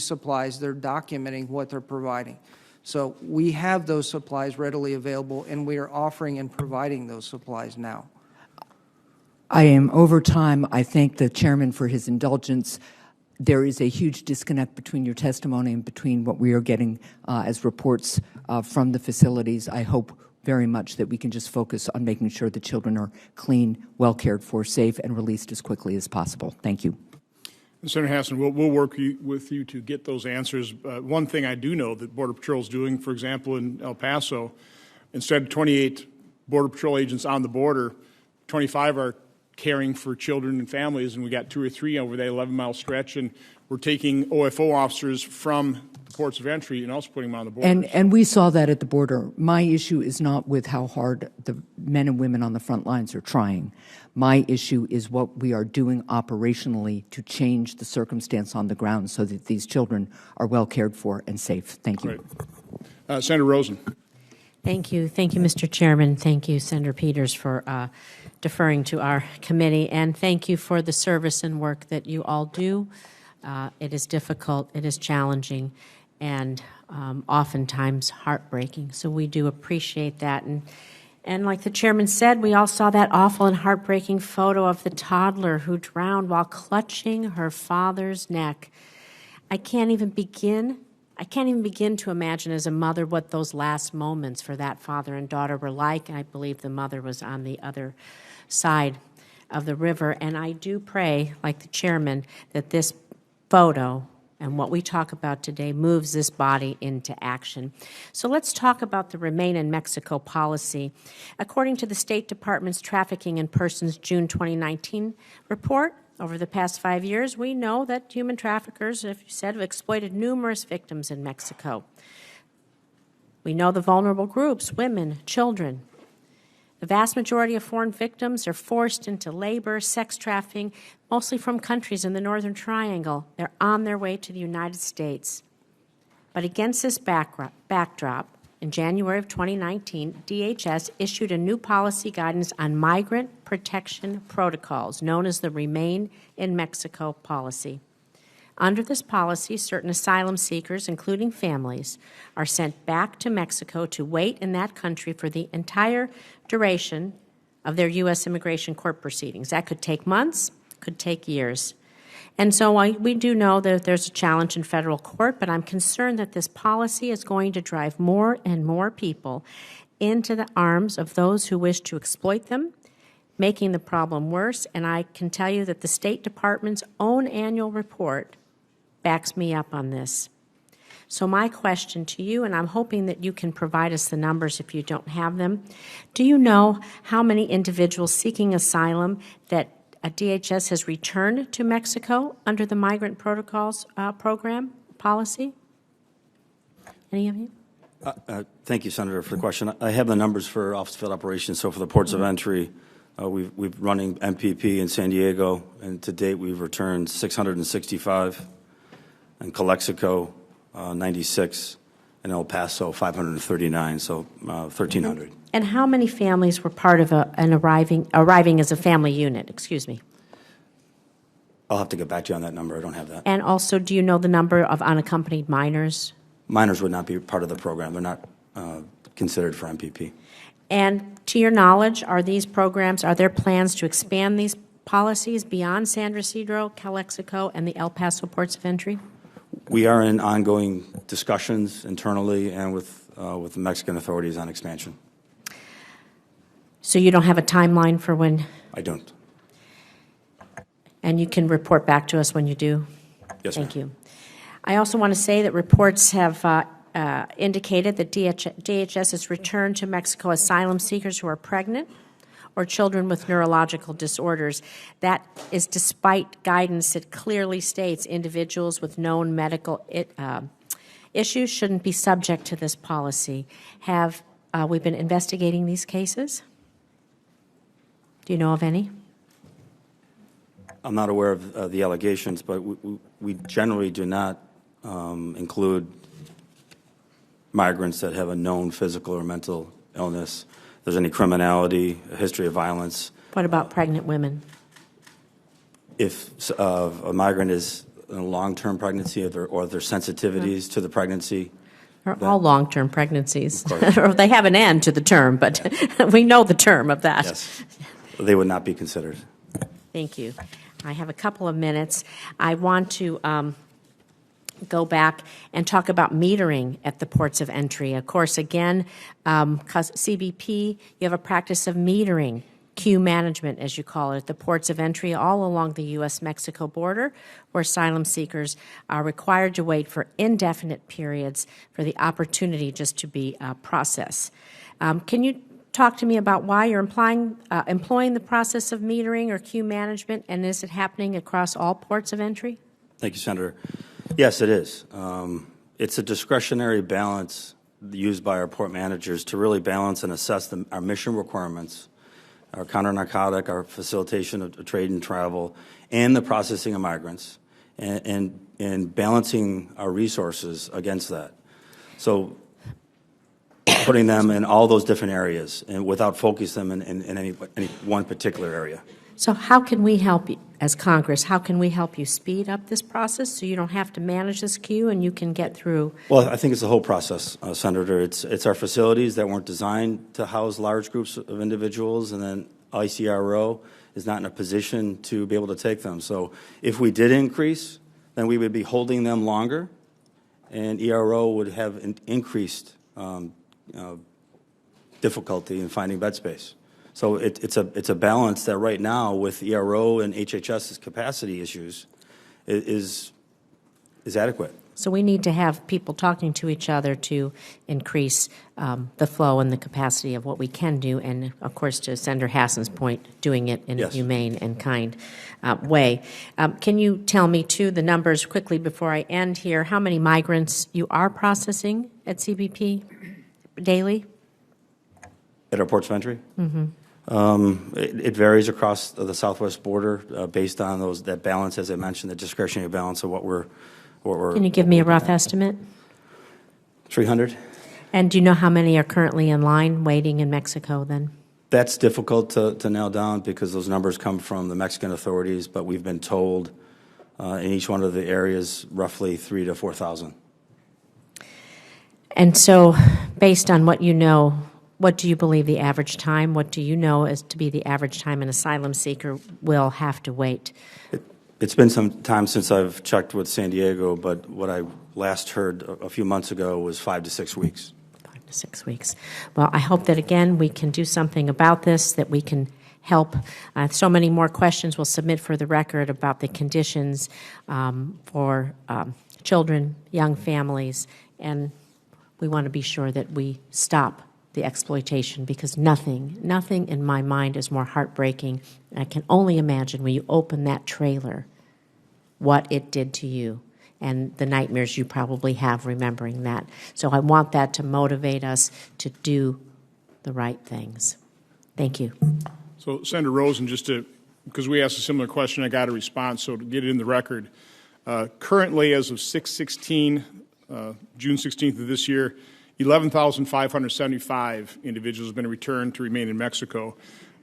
supplies, they're documenting what they're providing. So we have those supplies readily available, and we are offering and providing those supplies now. I am over time. I thank the chairman for his indulgence. there is a huge disconnect between your testimony and between what we are getting as reports from the facilities. I hope very much that we can just focus on making sure the children are clean, well cared for, safe, and released as quickly as possible. Thank you. Senator Hassan, we'll work with you to get those answers. One thing I do know that Border Patrol is doing, for example, in El Paso, instead of 28 Border Patrol agents on the border, 25 are caring for children and families, and we got 2 or 3 over that 11-mile stretch, and we're taking OFO officers from the ports of entry and also putting them on the border. And we saw that at the border. My issue is not with how hard the men and women on the front lines are trying. My issue is what we are doing operationally to change the circumstance on the ground so that these children are well cared for and safe. Thank you. Senator Rosen. Thank you. Thank you, Mr. Chairman. Thank you, Senator Peters, for deferring to our committee. And thank you for the service and work that you all do. It is difficult, it is challenging, and oftentimes heartbreaking. So we do appreciate that. And like the chairman said, we all saw that awful and heartbreaking photo of the toddler who drowned while clutching her father's neck. I can't even begin to imagine as a mother what those last moments for that father and daughter were like. And I believe the mother was on the other side of the river. And I do pray, like the chairman, that this photo and what we talk about today moves this body into action. So let's talk about the Remain in Mexico policy. According to the State Department's Trafficking in Persons June 2019 report, over the past 5 years, we know that human traffickers, as you said, have exploited numerous victims in Mexico. We know the vulnerable groups, women, children. The vast majority of foreign victims are forced into labor, sex trafficking, mostly from countries in the Northern Triangle. They're on their way to the United States. But against this backdrop, in January of 2019, DHS issued a new policy guidance on migrant protection protocols, known as the Remain in Mexico policy. Under this policy, certain asylum seekers, including families, are sent back to Mexico to wait in that country for the entire duration of their U.S. immigration court proceedings. That could take months, could take years. And so we do know that there's a challenge in federal court, but I'm concerned that this policy is going to drive more and more people into the arms of those who wish to exploit them, making the problem worse. And I can tell you that the State Department's own annual report backs me up on this. So my question to you, and I'm hoping that you can provide us the numbers if you don't have them, do you know how many individuals seeking asylum that DHS has returned to Mexico under the Migrant Protocols program policy? Any of you? Thank you, Senator, for the question. I have the numbers for office field operations. So for the ports of entry, we've running MPP in San Diego, and to date we've returned 665, and Calexico 96, and El Paso 539, so 1,300. And how many families were part of arriving as a family unit? Excuse me. I'll have to get back to you on that number. I don't have that. And also, do you know the number of unaccompanied minors? Minors would not be part of the program. They're not considered for MPP. And to your knowledge, are there plans to expand these policies beyond San Ysidro, Calexico, and the El Paso ports of entry? We are in ongoing discussions internally and with the Mexican authorities on expansion. So you don't have a timeline for when? I don't. And you can report back to us when you do? Yes, Thank ma'am. you. I also want to say that reports have indicated that DHS has returned to Mexico asylum seekers who are pregnant or children with neurological disorders. That is despite guidance that clearly states individuals with known medical issues shouldn't be subject to this policy. Have we been investigating these cases? Do you know of any? I'm not aware of the allegations, but we generally do not include migrants that have a known physical or mental illness. If there's any criminality, a history of violence. What about pregnant women? If a migrant is in a long-term pregnancy or their sensitivities to the pregnancy. Or all long-term pregnancies. Or they have an end to the term, but we know the term of that. Yes. They would not be considered. Thank you. I have a couple of minutes. I want to go back and talk about metering at the ports of entry. Of course, again, CBP, you have a practice of metering, queue management, as you call it, at the ports of entry all along the U.S.-Mexico border, where asylum seekers are required to wait for indefinite periods for the opportunity just to be processed. Can you talk to me about why you're employing the process of metering or queue management, and is it happening across all ports of entry? Thank you, Senator. Yes, it is. It's a discretionary balance used by our port managers to really balance and assess our mission requirements, our counter-narcotic, our facilitation of trade and travel, and the processing of migrants, and balancing our resources against that. So putting them in all those different areas and without focusing them in any one particular area. So how can we help you, as Congress, how can we help you speed up this process so you don't have to manage this queue and you can get through? Well, I think it's the whole process, Senator. It's our facilities that weren't designed to house large groups of individuals, and then ICRO is not in a position to be able to take them. So if we did increase, then we would be holding them longer, and ERO would have an increased difficulty in finding bed space. So it's a balance that right now, with ERO and HHS's capacity issues, is adequate. So we need to have people talking to each other to increase the flow and the capacity of what we can do, and of course, to Senator Hassan's point, doing it in a humane and kind way. Can you tell me, too, the numbers quickly before I end here, how many migrants you are processing at CBP daily? At our ports of entry? Mm-hmm. It varies across the southwest border based on that balance, as I mentioned, the discretionary balance of what we're. Can you give me a rough estimate? 300. And do you know how many are currently in line waiting in Mexico then? That's difficult to nail down because those numbers come from the Mexican authorities, but we've been told in each one of the areas roughly 3,000 to 4,000. And so, based on what you know, what do you believe the average time? What do you know as to be the average time an asylum seeker will have to wait? It's been some time since I've checked with San Diego, but what I last heard a few months ago was 5 to 6 weeks. 5 to 6 weeks. Well, I hope that, again, we can do something about this, that we can help. So many more questions we'll submit for the record about the conditions for children, young families, and we want to be sure that we stop the exploitation, because nothing in my mind is more heartbreaking. I can only imagine when you open that trailer what it did to you and the nightmares you probably have remembering that. So I want that to motivate us to do the right things. Thank you. So, Senator Rosen, because we asked a similar question, I got a response, so to get it in the record, currently as of 6/16, June 16th of this year, 11,575 individuals have been returned to remain in Mexico.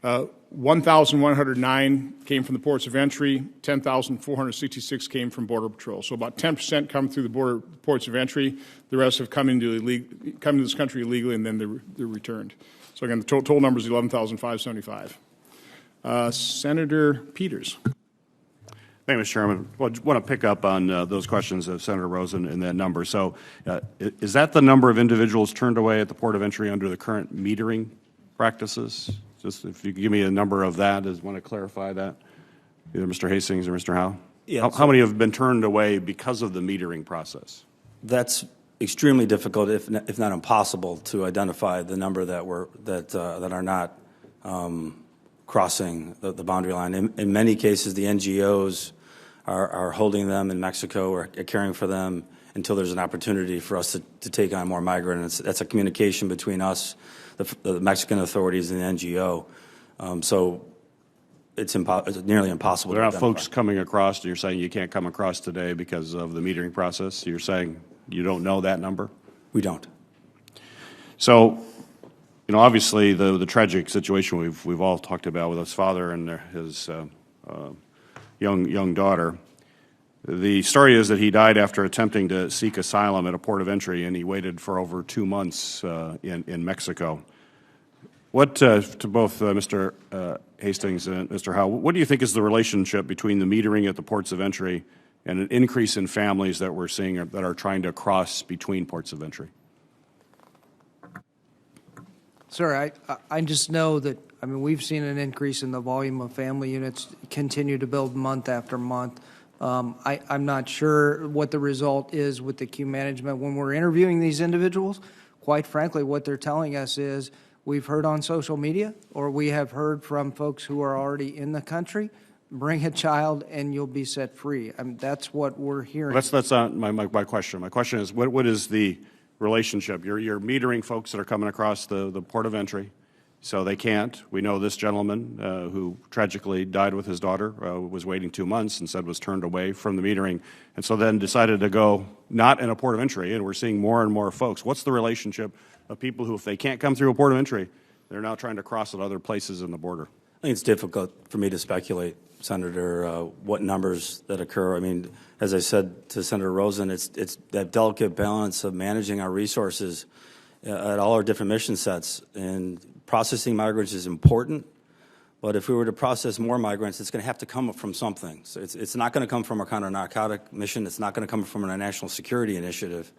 1,109 came from the ports of entry, 10,466 came from Border Patrol. So about 10% come through the ports of entry. The rest have come into this country illegally, and then they're returned. So again, the total number is 11,575. Senator Peters. Thank you, Mr. Chairman. Well, I want to pick up on those questions of Senator Rosen and that number. So is that the number of individuals turned away at the port of entry under the current metering practices? Just if you could give me a number of that, I want to clarify that. Either Mr. Hastings or Mr. Howe. Yeah, how many have been turned away because of the metering process? That's extremely difficult, if not impossible, to identify the number that are not crossing the boundary line. In many cases, the NGOs are holding them in Mexico or caring for them until there's an opportunity for us to take on more migrants. That's a communication between us, the Mexican authorities, and the NGO. So it's nearly impossible. There are not folks coming across, and you're saying you can't come across today because of the metering process? You're saying you don't know that number? We don't. So, obviously the tragic situation we've all talked about with his father and his young daughter. The story is that he died after attempting to seek asylum at a port of entry, and he waited for over 2 months in Mexico. What, to both Mr. Hastings and Mr. Howe, what do you think is the relationship between the metering at the ports of entry and an increase in families that we're seeing that are trying to cross between ports of entry? Sir, I just know that, I mean, we've seen an increase in the volume of family units continue to build month after month. I'm not sure what the result is with the queue management. When we're interviewing these individuals, quite frankly, what they're telling us is we've heard on social media or we have heard from folks who are already in the country, bring a child and you'll be set free. I mean, that's what we're hearing. That's not my question. My question is, what is the relationship? You're metering folks that are coming across the port of entry, so they can't. We know this gentleman who tragically died with his daughter was waiting 2 months and said was turned away from the metering, and so then decided to go not in a port of entry, and we're seeing more and more folks. What's the relationship of people who, if they can't come through a port of entry, they're now trying to cross at other places in the border? I think it's difficult for me to speculate, Senator, what numbers that occur. I mean, as I said to Senator Rosen, it's that delicate balance of managing our resources at all our different mission sets. And processing migrants is important, but if we were to process more migrants, it's going to have to come from something. So it's not going to come from our counter-narcotic mission. It's not going to come from our national security initiative.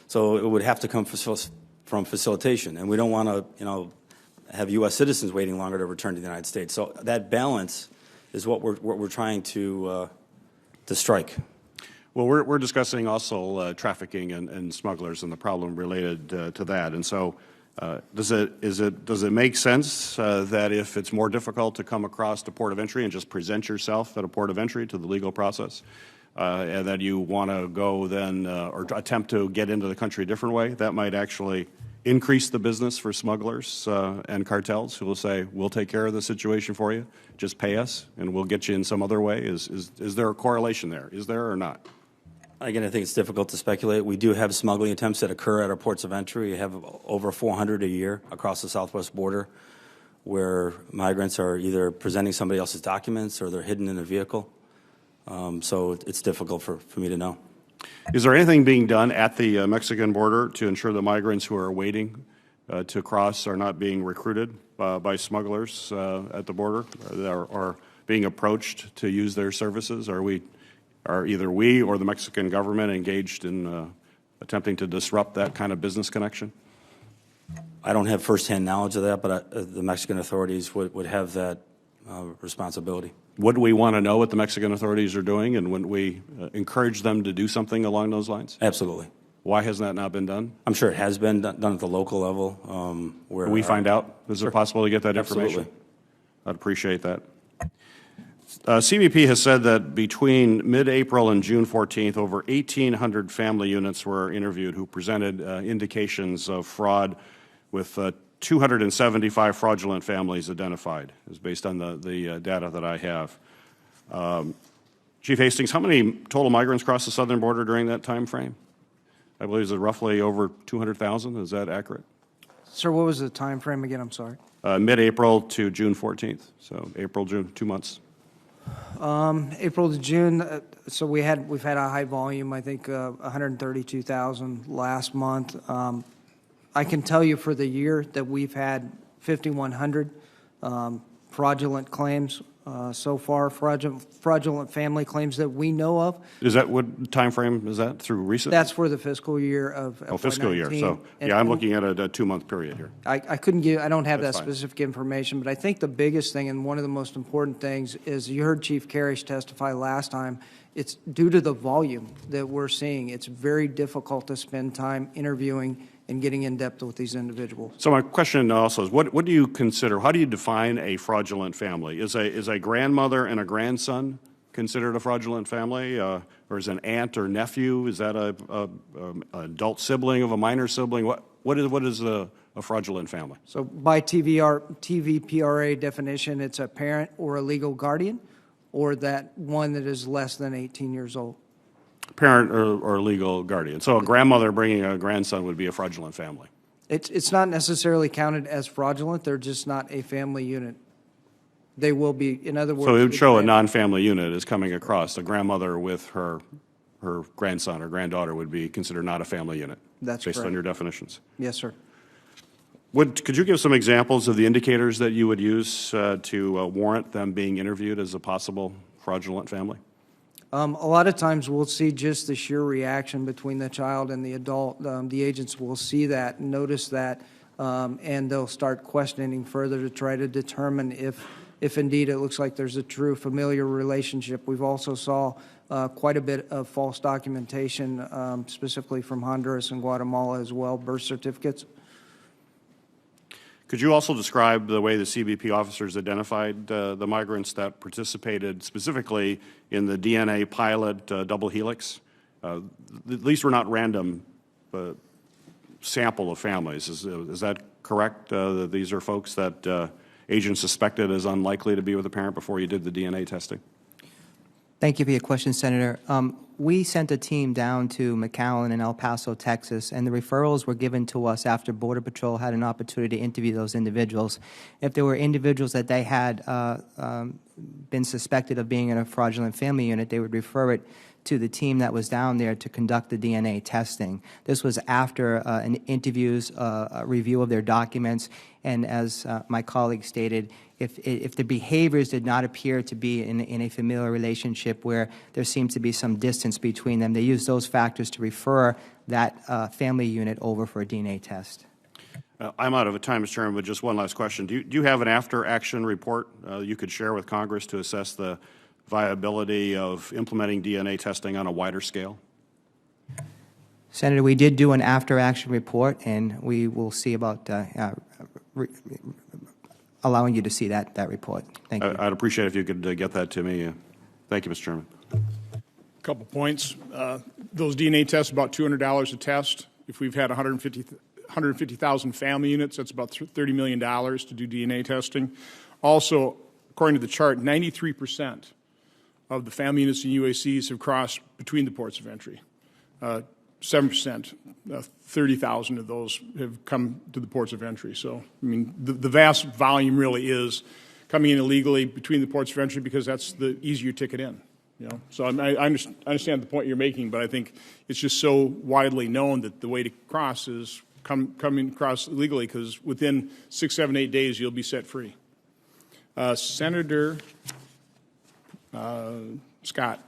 So it would have to come from facilitation, and we don't want to, have U.S. citizens waiting longer to return to the United States. So that balance is what we're trying to strike. Well, we're discussing also trafficking and smugglers and the problem related to that. And so, does it make sense that if it's more difficult to come across the port of entry and just present yourself at a port of entry to the legal process, and that you want to go then or attempt to get into the country a different way, that might actually increase the business for smugglers and cartels who will say, we'll take care of the situation for you, just pay us, and we'll get you in some other way? Is there a correlation there? Is there or not? Again, I think it's difficult to speculate. We do have smuggling attempts that occur at our ports of entry. We have over 400 a year across the southwest border where migrants are either presenting somebody else's documents or they're hidden in a vehicle. So it's difficult for me to know. Is there anything being done at the Mexican border to ensure the migrants who are waiting to cross are not being recruited by smugglers at the border or being approached to use their services? Are either we or the Mexican government engaged in attempting to disrupt that kind of business connection? I don't have firsthand knowledge of that, but the Mexican authorities would have that responsibility. Would we want to know what the Mexican authorities are doing, and wouldn't we encourage them to do something along those lines? Absolutely. Why has that not been done? I'm sure it has been done at the local level. Where Can we find out? Is it possible to get that information? Absolutely. I'd appreciate that. CBP has said that between mid-April and June 14th, over 1,800 family units were interviewed who presented indications of fraud, with 275 fraudulent families identified, is based on the data that I have. Chief Hastings, how many total migrants crossed the southern border during that time frame? I believe it's roughly over 200,000. Is that accurate? Sir, what was the time frame again? I'm sorry. Mid-April to June 14th. So April, June, 2 months. April to June, so we've had a high volume, I think 132,000 last month. I can tell you for the year that we've had 5,100 fraudulent claims so far, fraudulent family claims that we know of. Is that what time frame is that, through recent? That's for the fiscal year of FY19. Fiscal year. So, yeah, I'm looking at a 2-month period here. I couldn't give, I don't have That's that fine. specific information, but I think the biggest thing and one of the most important things is you heard Chief Carish testify last time. It's due to the volume that we're seeing. It's very difficult to spend time interviewing and getting in depth with these individuals. So my question also is, what do you consider, how do you define a fraudulent family? Is a grandmother and a grandson considered a fraudulent family? Or is an aunt or nephew, is that an adult sibling of a minor sibling? What is a fraudulent family? So by TVPRA definition, it's a parent or a legal guardian, or that one that is less than 18 years old. Parent or legal guardian. So a grandmother bringing a grandson would be a fraudulent family. It's not necessarily counted as fraudulent. They're just not a family unit. They will be, in other words. So it would show a non-family unit is coming across. A grandmother with her grandson or granddaughter would be considered not a family unit. That's based correct. on your definitions. Yes, sir. Could you give some examples of the indicators that you would use to warrant them being interviewed as a possible fraudulent family? A lot of times we'll see just the sheer reaction between the child and the adult. The agents will see that, notice that, and they'll start questioning further to try to determine if indeed it looks like there's a true familiar relationship. We've also saw quite a bit of false documentation, specifically from Honduras and Guatemala as well, birth certificates. Could you also describe the way the CBP officers identified the migrants that participated specifically in the DNA pilot double helix? At least we're not random sample of families. Is that correct? That these are folks that agents suspected as unlikely to be with a parent before you did the DNA testing? Thank you for your question, Senator. We sent a team down to McAllen and El Paso, Texas, and the referrals were given to us after Border Patrol had an opportunity to interview those individuals. If there were individuals that they had been suspected of being in a fraudulent family unit, they would refer it to the team that was down there to conduct the DNA testing. This was after interviews, a review of their documents, and as my colleague stated, if the behaviors did not appear to be in a familiar relationship where there seems to be some distance between them, they use those factors to refer that family unit over for a DNA test. I'm out of time, Mr. Chairman, but just one last question. Do you have an after-action report you could share with Congress to assess the viability of implementing DNA testing on a wider scale? Senator, we did do an after-action report, and we will see about allowing you to see that report. Thank you. I'd appreciate it if you could get that to me. Thank you, Mr. Chairman. A couple points. Those DNA tests, about $200 a test. If we've had 150,000 family units, that's about $30 million to do DNA testing. Also, according to the chart, 93% of the family units and UACs have crossed between the ports of entry. 7%, 30,000 of those have come to the ports of entry. So, I mean, the vast volume really is coming in illegally between the ports of entry because that's the easier ticket in. You know? So I understand the point you're making, but I think it's just so widely known that the way to cross is coming across illegally, because within 6, 7, 8 days you'll be set free. Senator Scott.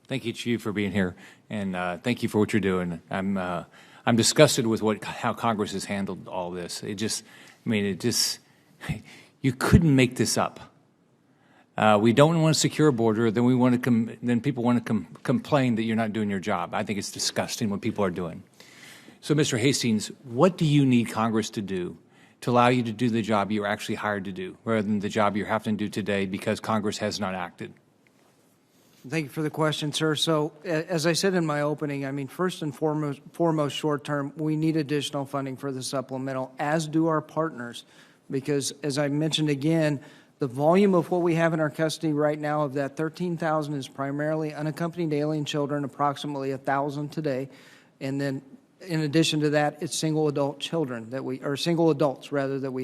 Thank you, Chief, for being here, and thank you for what you're doing. I'm disgusted with how Congress has handled all this. You couldn't make this up. We don't want to secure a border, then people want to complain that you're not doing your job. I think it's disgusting what people are doing. So, Mr. Hastings, what do you need Congress to do to allow you to do the job you're actually hired to do, rather than the job you're having to do today because Congress has not acted? Thank you for the question, sir. So, as I said in my opening, I mean, first and foremost, short term, we need additional funding for the supplemental, as do our partners, because, as I mentioned again, the volume of what we have in our custody right now of that 13,000 is primarily unaccompanied alien children, approximately 1,000 today, and then in addition to that, it's single adults that we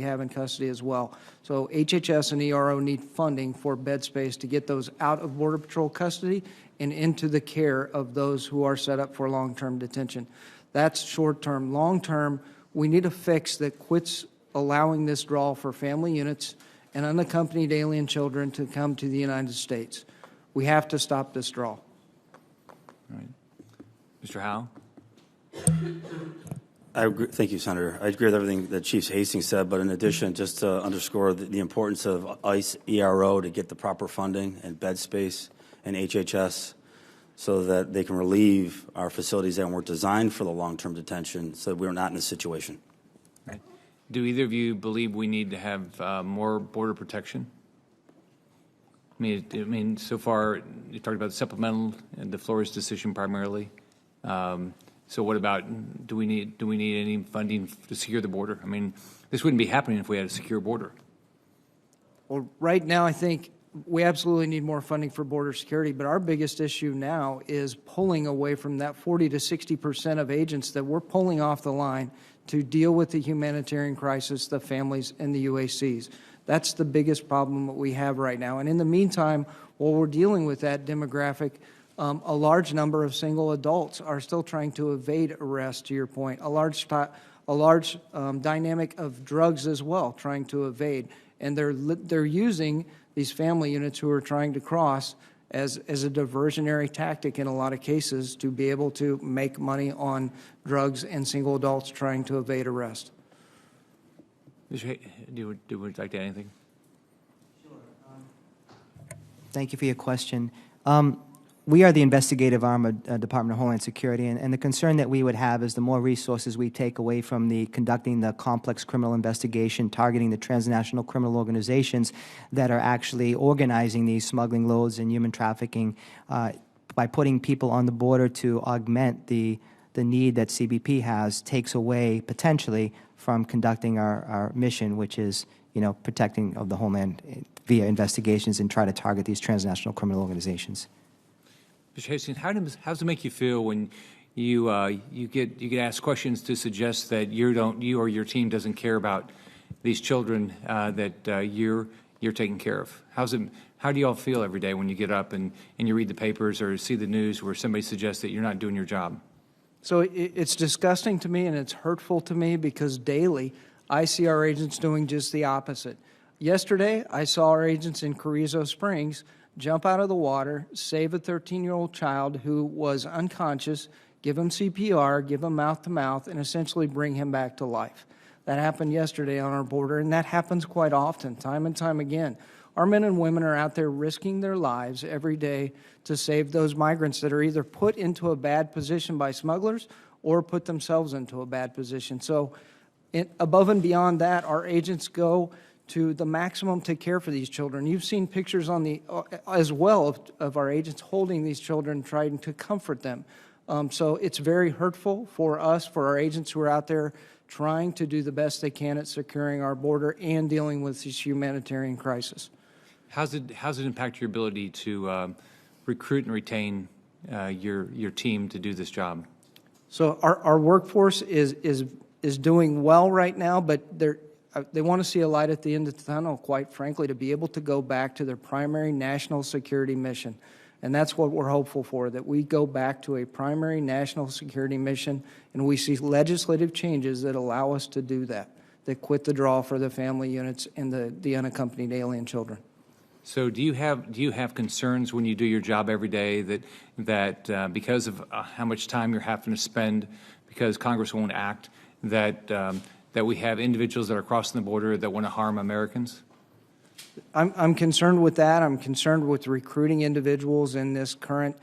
have in custody as well. So HHS and ERO need funding for bed space to get those out of Border Patrol custody and into the care of those who are set up for long-term detention. That's short-term. Long-term, we need a fix that quits allowing this draw for family units and unaccompanied alien children to come to the United States. We have to stop this draw. All right. Mr. Howe? I agree. Thank you, Senator. I agree with everything that Chief Hastings said, but in addition, just to underscore the importance of ICE, ERO to get the proper funding and bed space and HHS so that they can relieve our facilities that weren't designed for the long-term detention so that we're not in this situation. Right. Do either of you believe we need to have more border protection? I mean, so far you talked about the supplemental and the Flores decision primarily. So what about, do we need any funding to secure the border? I mean, this wouldn't be happening if we had a secure border. Well, right now I think we absolutely need more funding for border security, but our biggest issue now is pulling away from that 40 to 60% of agents that we're pulling off the line to deal with the humanitarian crisis, the families, and the UACs. That's the biggest problem that we have right now. And in the meantime, while we're dealing with that demographic A large number of single adults are still trying to evade arrest, to your point. A large dynamic of drugs as well, trying to evade. And they're using these family units who are trying to cross as a diversionary tactic in a lot of cases to be able to make money on drugs and single adults trying to evade arrest. Mr. Would you like to add anything? Thank you for your question. We are the investigative arm of Department of Homeland Security, and the concern that we would have is the more resources we take away from conducting the complex criminal investigation, targeting the transnational criminal organizations that are actually organizing these smuggling loads and human trafficking, by putting people on the border to augment the need that CBP has, takes away potentially from conducting our mission, which is, protecting of the homeland via investigations and try to target these transnational criminal organizations. Mr. Hastings, how does it make you feel when you get asked questions to suggest that you or your team doesn't care about these children that you're taking care of? How do you all feel every day when you get up and you read the papers or see the news where somebody suggests that you're not doing your job? So it's disgusting to me and it's hurtful to me because daily I see our agents doing just the opposite. Yesterday, I saw our agents in Carrizo Springs jump out of the water, save a 13-year-old child who was unconscious, give him CPR, give him mouth-to-mouth, and essentially bring him back to life. That happened yesterday on our border, and that happens quite often, time and time again. Our men and women are out there risking their lives every day to save those migrants that are either put into a bad position by smugglers or put themselves into a bad position. So above and beyond that, our agents go to the maximum to care for these children. You've seen pictures on as well of our agents holding these children, trying to comfort them. So it's very hurtful for us, for our agents who are out there trying to do the best they can at securing our border and dealing with this humanitarian crisis. How's it impact your ability to recruit and retain your team to do this job? So our workforce is doing well right now, but they want to see a light at the end of the tunnel, quite frankly, to be able to go back to their primary national security mission. And that's what we're hopeful for, that we go back to a primary national security mission and we see legislative changes that allow us to do that quit the draw for the family units and the unaccompanied alien children. So do you have concerns when you do your job every day that because of how much time you're having to spend because Congress won't act, that we have individuals that are crossing the border that want to harm Americans? I'm concerned with that. I'm concerned with recruiting individuals in this current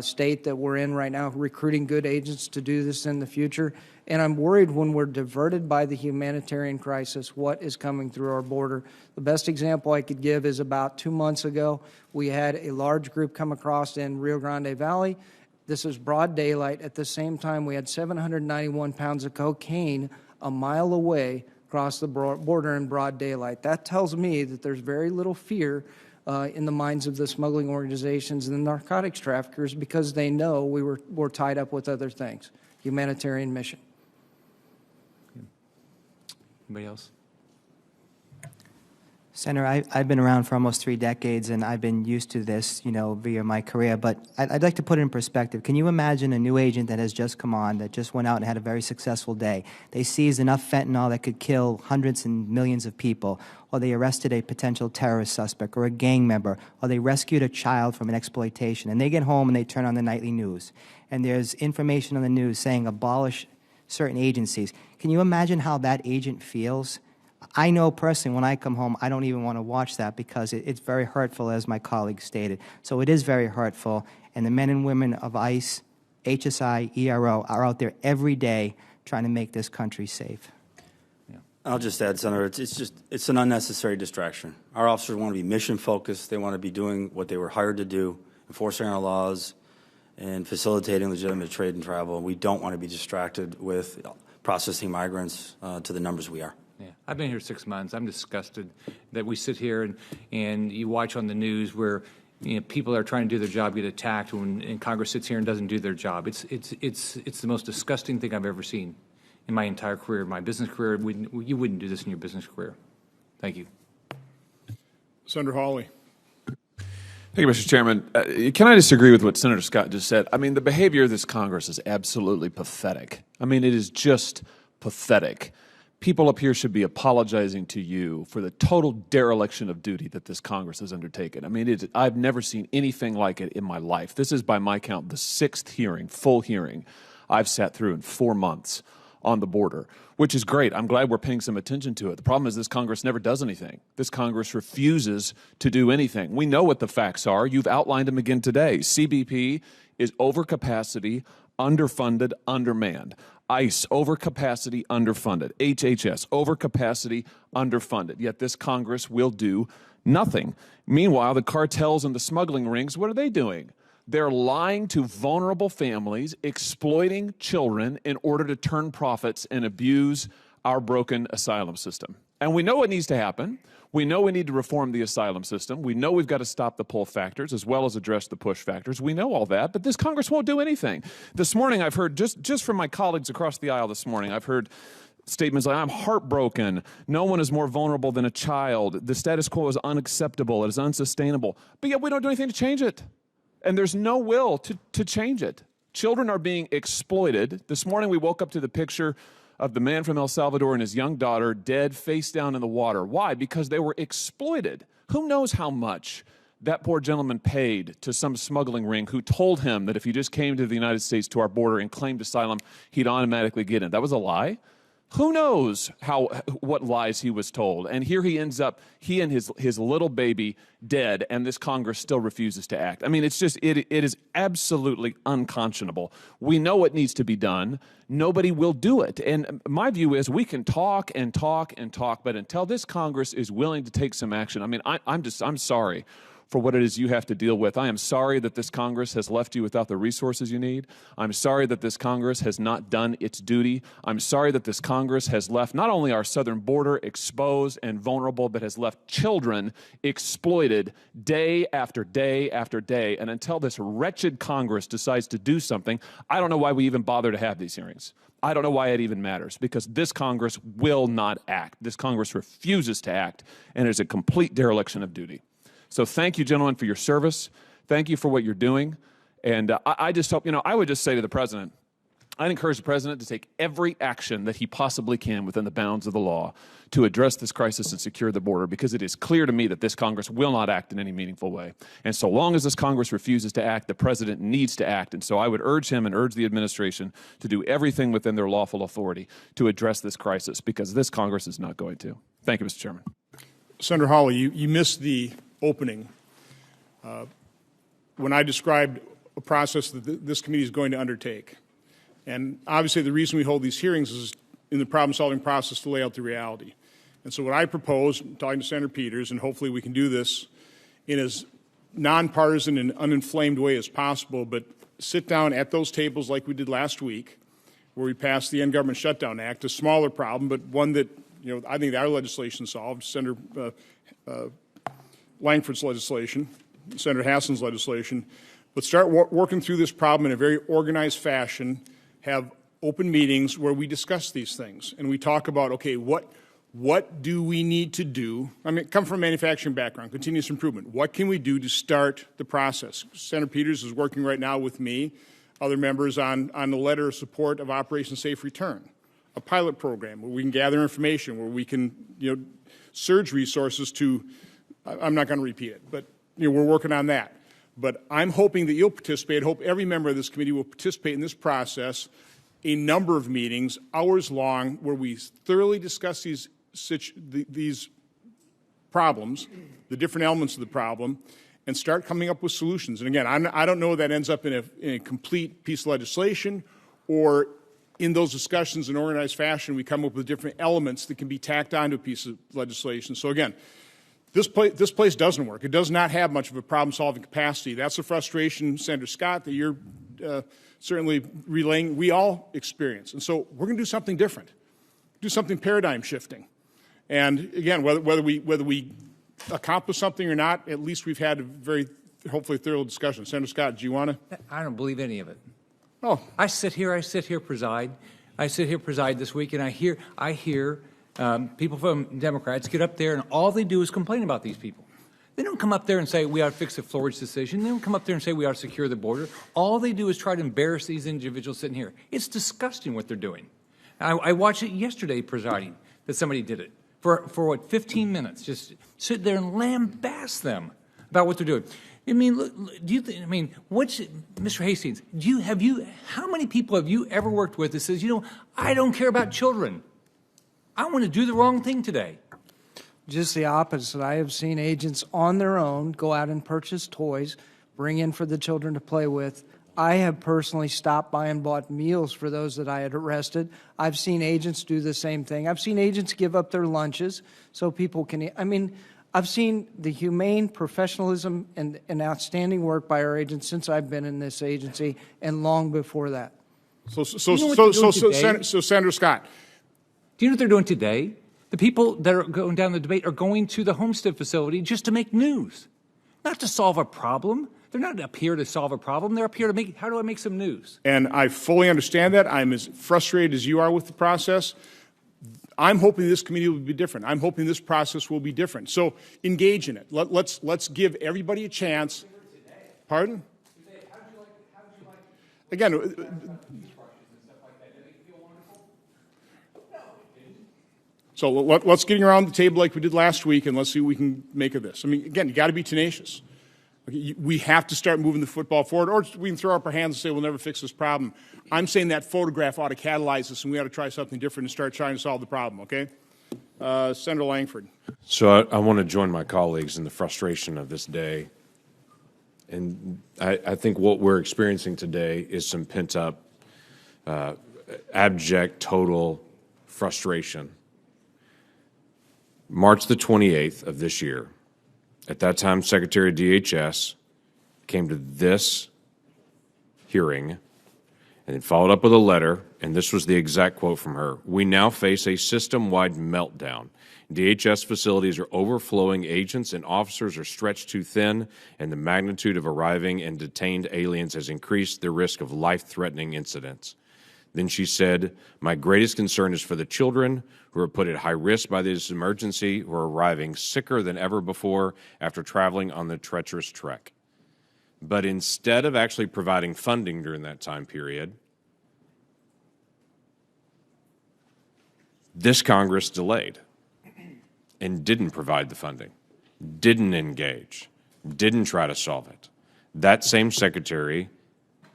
state that we're in right now, recruiting good agents to do this in the future. And I'm worried when we're diverted by the humanitarian crisis, what is coming through our border. The best example I could give is about 2 months ago, we had a large group come across in Rio Grande Valley. This is broad daylight. At the same time, we had 791 pounds of cocaine a mile away across the border in broad daylight. That tells me that there's very little fear in the minds of the smuggling organizations and the narcotics traffickers because they know we're tied up with other things. Humanitarian mission. Anybody else? Senator, I've been around for almost 3 decades, and I've been used to this, via my career. But I'd like to put it in perspective. Can you imagine a new agent that has just come on, that just went out and had a very successful day? They seized enough fentanyl that could kill hundreds and millions of people, or they arrested a potential terrorist suspect or a gang member, or they rescued a child from an exploitation. And they get home and they turn on the nightly news. And there's information on the news saying abolish certain agencies. Can you imagine how that agent feels? I know personally when I come home, I don't even want to watch that because it's very hurtful, as my colleague stated. So it is very hurtful, and the men and women of ICE, HSI, ERO are out there every day trying to make this country safe. Yeah. I'll just add, Senator, it's an unnecessary distraction. Our officers want to be mission-focused. They want to be doing what they were hired to do, enforcing our laws and facilitating legitimate trade and travel. We don't want to be distracted with processing migrants to the numbers we are. Yeah. I've been here 6 months. I'm disgusted that we sit here and you watch on the news where people are trying to do their job get attacked and Congress sits here and doesn't do their job. It's the most disgusting thing I've ever seen in my entire career. My business career, you wouldn't do this in your business career. Thank you. Senator Hawley. Thank you, Mr. Chairman. Can I disagree with what Senator Scott just said? I mean, the behavior of this Congress is absolutely pathetic. I mean, it is just pathetic. People up here should be apologizing to you for the total dereliction of duty that this Congress has undertaken. I mean, I've never seen anything like it in my life. This is, by my count, the 6th hearing, full hearing, I've sat through in 4 months on the border, which is great. I'm glad we're paying some attention to it. The problem is this Congress never does anything. This Congress refuses to do anything. We know what the facts are. You've outlined them again today. CBP is overcapacity, underfunded, undermanned. ICE, overcapacity, underfunded. HHS, overcapacity, underfunded. Yet this Congress will do nothing. Meanwhile, the cartels and the smuggling rings, what are they doing? They're lying to vulnerable families, exploiting children in order to turn profits and abuse our broken asylum system. And we know what needs to happen. We know we need to reform the asylum system. We know we've got to stop the pull factors as well as address the push factors. We know all that, but this Congress won't do anything. This morning I've heard, just from my colleagues across the aisle this morning, I've heard statements like, I'm heartbroken. No one is more vulnerable than a child. The status quo is unacceptable. It is unsustainable. But yet we don't do anything to change it. And there's no will to change it. Children are being exploited. This morning we woke up to the picture of the man from El Salvador and his young daughter dead face down in the water. Why? Because they were exploited. Who knows how much that poor gentleman paid to some smuggling ring who told him that if he just came to the United States to our border and claimed asylum, he'd automatically get in. That was a lie. Who knows what lies he was told? And here he ends up, he and his little baby dead, and this Congress still refuses to act. I mean, it's just, it is absolutely unconscionable. We know what needs to be done. Nobody will do it. And my view is we can talk and talk and talk, but until this Congress is willing to take some action, I mean, I'm sorry for what it is you have to deal with. I am sorry that this Congress has left you without the resources you need. I'm sorry that this Congress has not done its duty. I'm sorry that this Congress has left not only our southern border exposed and vulnerable, but has left children exploited day after day after day. And until this wretched Congress decides to do something, I don't know why we even bother to have these hearings. I don't know why it even matters, because this Congress will not act. This Congress refuses to act, and it is a complete dereliction of duty. So thank you, gentlemen, for your service. Thank you for what you're doing. And I just hope, I would just say to the President, I'd encourage the President to take every action that he possibly can within the bounds of the law to address this crisis and secure the border, because it is clear to me that this Congress will not act in any meaningful way. And so long as this Congress refuses to act, the President needs to act. And so I would urge him and urge the administration to do everything within their lawful authority to address this crisis, because this Congress is not going to. Thank you, Mr. Chairman. Senator Hawley, you missed the opening when I described a process that this committee is going to undertake. And obviously the reason we hold these hearings is in the problem-solving process to lay out the reality. And so what I propose, talking to Senator Peters, and hopefully we can do this in as nonpartisan and uninflamed way as possible, but sit down at those tables like we did last week, where we passed the End Government Shutdown Act, a smaller problem, but one that I think our legislation solved, Senator Langford's legislation, Senator Hassan's legislation, but start working through this problem in a very organized fashion, have open meetings where we discuss these things, and we talk about, okay, what do we need to do? I mean, come from a manufacturing background, continuous improvement. What can we do to start the process? Senator Peters is working right now with me, other members on the letter of support of Operation Safe Return, a pilot program where we can gather information, where we can, surge resources to, I'm not going to repeat it, but we're working on that. But I'm hoping that you'll participate. I hope every member of this committee will participate in this process, a number of meetings, hours long, where we thoroughly discuss these problems, the different elements of the problem, and start coming up with solutions. And again, I don't know if that ends up in a complete piece of legislation, or in those discussions in organized fashion we come up with different elements that can be tacked onto a piece of legislation. So again, this place doesn't work. It does not have much of a problem-solving capacity. That's the frustration, Senator Scott, that you're certainly relaying. We all experience. And so we're going to do something different, do something paradigm-shifting. And again, whether we accomplish something or not, at least we've had a very, hopefully, thorough discussion. Senator Scott, do you want to? I don't believe any of it. Oh. I sit here preside. I sit here preside this week, and I hear people from Democrats get up there, and all they do is complain about these people. They don't come up there and say we ought to fix the Flores decision. They don't come up there and say we ought to secure the border. All they do is try to embarrass these individuals sitting here. It's disgusting what they're doing. I watched it yesterday, presiding, that somebody did it for what, 15 minutes, just sit there and lambast them about what they're doing. I mean, look, do you think? I mean, Mr. Hastings? How many people have you ever worked with that says, I don't care about children. I want to do the wrong thing today. Just the opposite. I have seen agents on their own go out and purchase toys, bring in for the children to play with. I have personally stopped by and bought meals for those that I had arrested. I've seen agents do the same thing. I've seen agents give up their lunches so people can eat. I mean, I've seen the humane professionalism and outstanding work by our agents since I've been in this agency and long before that. So, Do Senator Scott. you know what they're doing today? The people that are going down the debate are going to the Homestead facility just to make news, not to solve a problem. They're not up here to solve a problem. They're up here to how do I make some news? And I fully understand that. I'm as frustrated as you are with the process. I'm hoping this committee will be different. I'm hoping this process will be different. So engage in it. Let's give everybody a chance. Pardon? Again, so let's get around the table like we did last week, and let's see what we can make of this. I mean, again, you got to be tenacious. We have to start moving the football forward, or we can throw up our hands and say we'll never fix this problem. I'm saying that photograph ought to catalyze us, and we ought to try something different and start trying to solve the problem, okay? Senator Langford. So I want to join my colleagues in the frustration of this day. And I think what we're experiencing today is some pent-up, abject, total frustration. March the 28th of this year, at that time, Secretary of DHS came to this hearing and then followed up with a letter, and this was the exact quote from her. We now face a system-wide meltdown. DHS facilities are overflowing, agents and officers are stretched too thin, and the magnitude of arriving and detained aliens has increased the risk of life-threatening incidents. Then she said, my greatest concern is for the children who are put at high risk by this emergency, who are arriving sicker than ever before after traveling on the treacherous trek. But instead of actually providing funding during that time period, this Congress delayed and didn't provide the funding, didn't engage, didn't try to solve it. That same secretary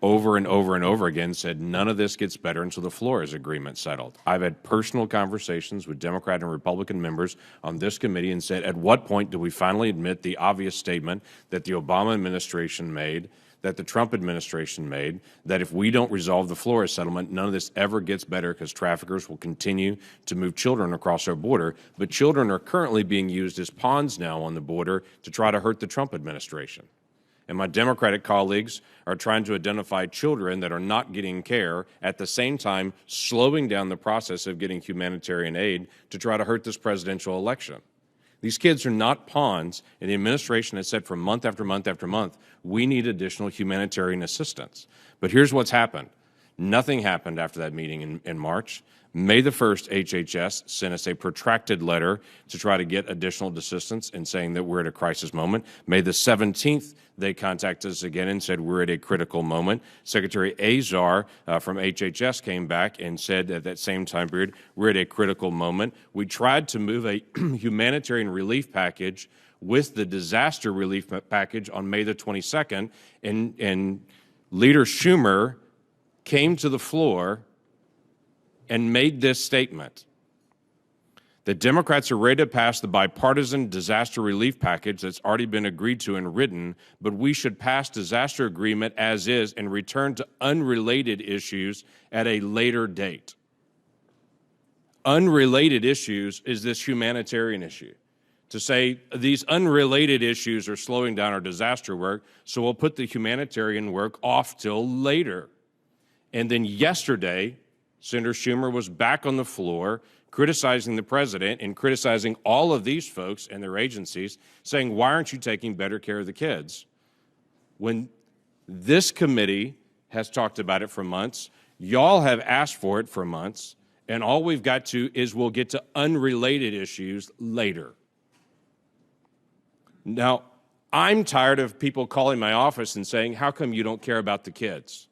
over and over and over again said none of this gets better until the Flores agreement settled. I've had personal conversations with Democrat and Republican members on this committee and said, at what point do we finally admit the obvious statement that the Obama administration made, that the Trump administration made, that if we don't resolve the Flores settlement, none of this ever gets better because traffickers will continue to move children across our border. But children are currently being used as pawns now on the border to try to hurt the Trump administration. And my Democratic colleagues are trying to identify children that are not getting care, at the same time slowing down the process of getting humanitarian aid to try to hurt this presidential election. These kids are not pawns, and the administration has said for month after month after month, we need additional humanitarian assistance. But here's what's happened. Nothing happened after that meeting in March. May the 1st, HHS sent us a protracted letter to try to get additional assistance and saying that we're at a crisis moment. May the 17th, they contacted us again and said we're at a critical moment. Secretary Azar from HHS came back and said at that same time period, we're at a critical moment. We tried to move a humanitarian relief package with the disaster relief package on May the 22nd, and Leader Schumer came to the floor and made this statement. The Democrats are ready to pass the bipartisan disaster relief package that's already been agreed to and written, but we should pass disaster agreement as is and return to unrelated issues at a later date. Unrelated issues is this humanitarian issue. To say these unrelated issues are slowing down our disaster work, so we'll put the humanitarian work off till later. And then yesterday, Senator Schumer was back on the floor criticizing the president and criticizing all of these folks and their agencies, saying, why aren't you taking better care of the kids? When this committee has talked about it for months, y'all have asked for it for months, and all we've got to is we'll get to unrelated issues later. Now, I'm tired of people calling my office and saying, how come you don't care about the kids?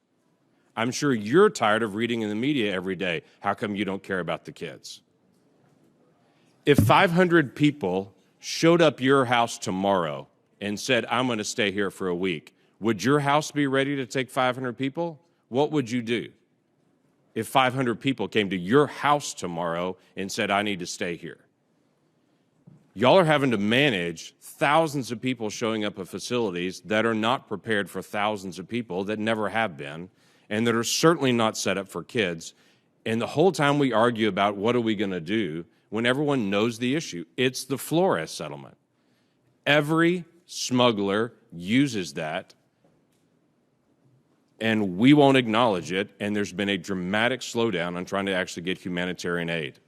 I'm sure you're tired of reading in the media every day, how come you don't care about the kids? If 500 people showed up your house tomorrow and said, I'm going to stay here for a week, would your house be ready to take 500 people? What would you do if 500 people came to your house tomorrow and said, I need to stay here? Y'all are having to manage thousands of people showing up at facilities that are not prepared for thousands of people that never have been, and that are certainly not set up for kids. And the whole time we argue about what are we going to do when everyone knows the issue, it's the Flores settlement. Every smuggler uses that, and we won't acknowledge it, and there's been a dramatic slowdown on trying to actually get humanitarian aid.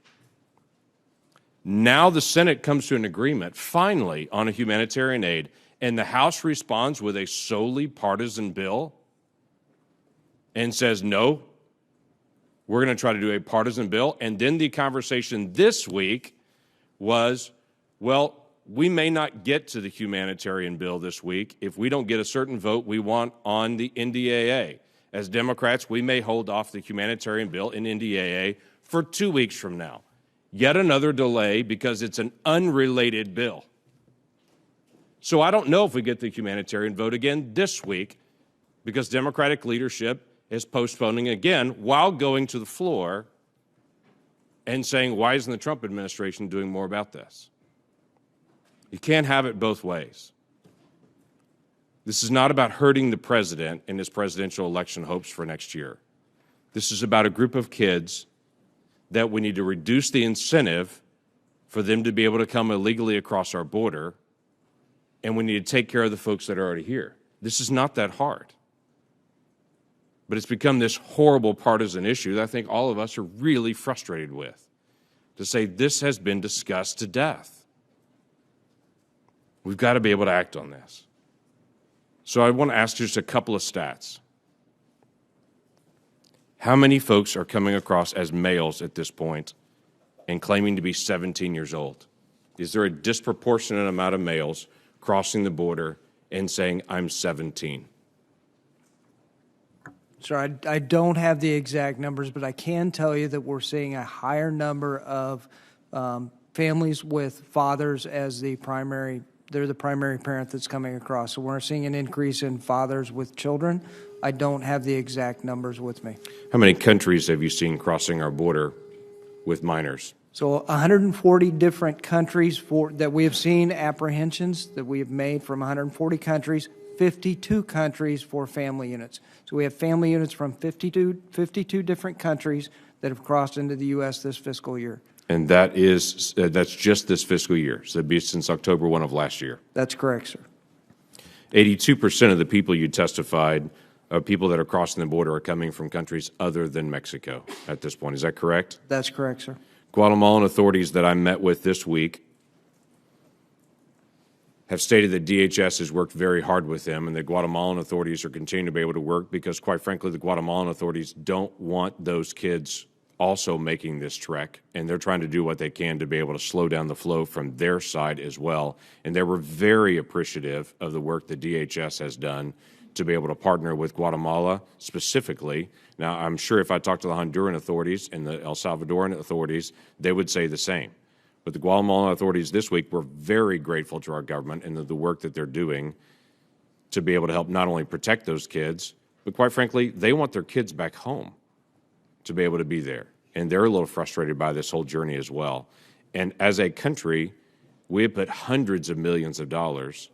Now the Senate comes to an agreement, finally, on a humanitarian aid, and the House responds with a solely partisan bill and says, no, we're going to try to do a partisan bill. And then the conversation this week was, well, we may not get to the humanitarian bill this week if we don't get a certain vote we want on the NDAA. As Democrats, we may hold off the humanitarian bill in NDAA for 2 weeks from now. Yet another delay because it's an unrelated bill. So I don't know if we get the humanitarian vote again this week because Democratic leadership is postponing again while going to the floor and saying, why isn't the Trump administration doing more about this? You can't have it both ways. This is not about hurting the president and his presidential election hopes for next year. This is about a group of kids that we need to reduce the incentive for them to be able to come illegally across our border, and we need to take care of the folks that are already here. This is not that hard. But it's become this horrible partisan issue that I think all of us are really frustrated with, to say this has been discussed to death. We've got to be able to act on this. So I want to ask just a couple of stats. How many folks are coming across as males at this point and claiming to be 17 years old? Is there a disproportionate amount of males crossing the border and saying, I'm 17? Sir, I don't have the exact numbers, but I can tell you that we're seeing a higher number of families with fathers as the primary parent that's coming across. So we're seeing an increase in fathers with children. I don't have the exact numbers with me. How many countries have you seen crossing our border with minors? So 140 different countries that we have seen apprehensions that we have made from 140 countries, 52 countries for family units. So we have family units from 52 different countries that have crossed into the U.S. this fiscal year. And that's just this fiscal year, so it'd be since October 1 of last year. That's correct, sir. 82% of the people you testified, people that are crossing the border, are coming from countries other than Mexico at this point. Is that correct? That's correct, sir. Guatemalan authorities that I met with this week have stated that DHS has worked very hard with them, and the Guatemalan authorities are continuing to be able to work because, quite frankly, the Guatemalan authorities don't want those kids also making this trek, and they're trying to do what they can to be able to slow down the flow from their side as well. And they were very appreciative of the work that DHS has done to be able to partner with Guatemala specifically. Now, I'm sure if I talked to the Honduran authorities and the El Salvadoran authorities, they would say the same. But the Guatemalan authorities this week were very grateful to our government and the work that they're doing to be able to help not only protect those kids, but quite frankly, they want their kids back home to be able to be there. And they're a little frustrated by this whole journey as well. And as a country, we have put hundreds of millions of dollars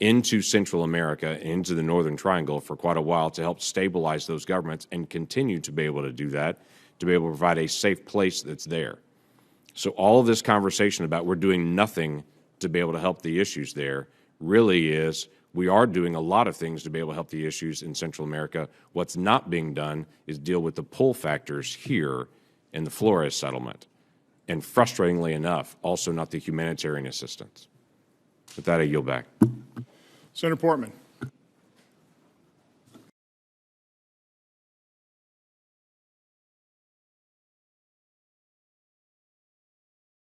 into Central America, into the Northern Triangle for quite a while to help stabilize those governments and continue to be able to do that, to be able to provide a safe place that's there. So all of this conversation about we're doing nothing to be able to help the issues there really is we are doing a lot of things to be able to help the issues in Central America. What's not being done is deal with the pull factors here in the Flores settlement. And frustratingly enough, also not the humanitarian assistance. With that, I yield back. Senator Portman.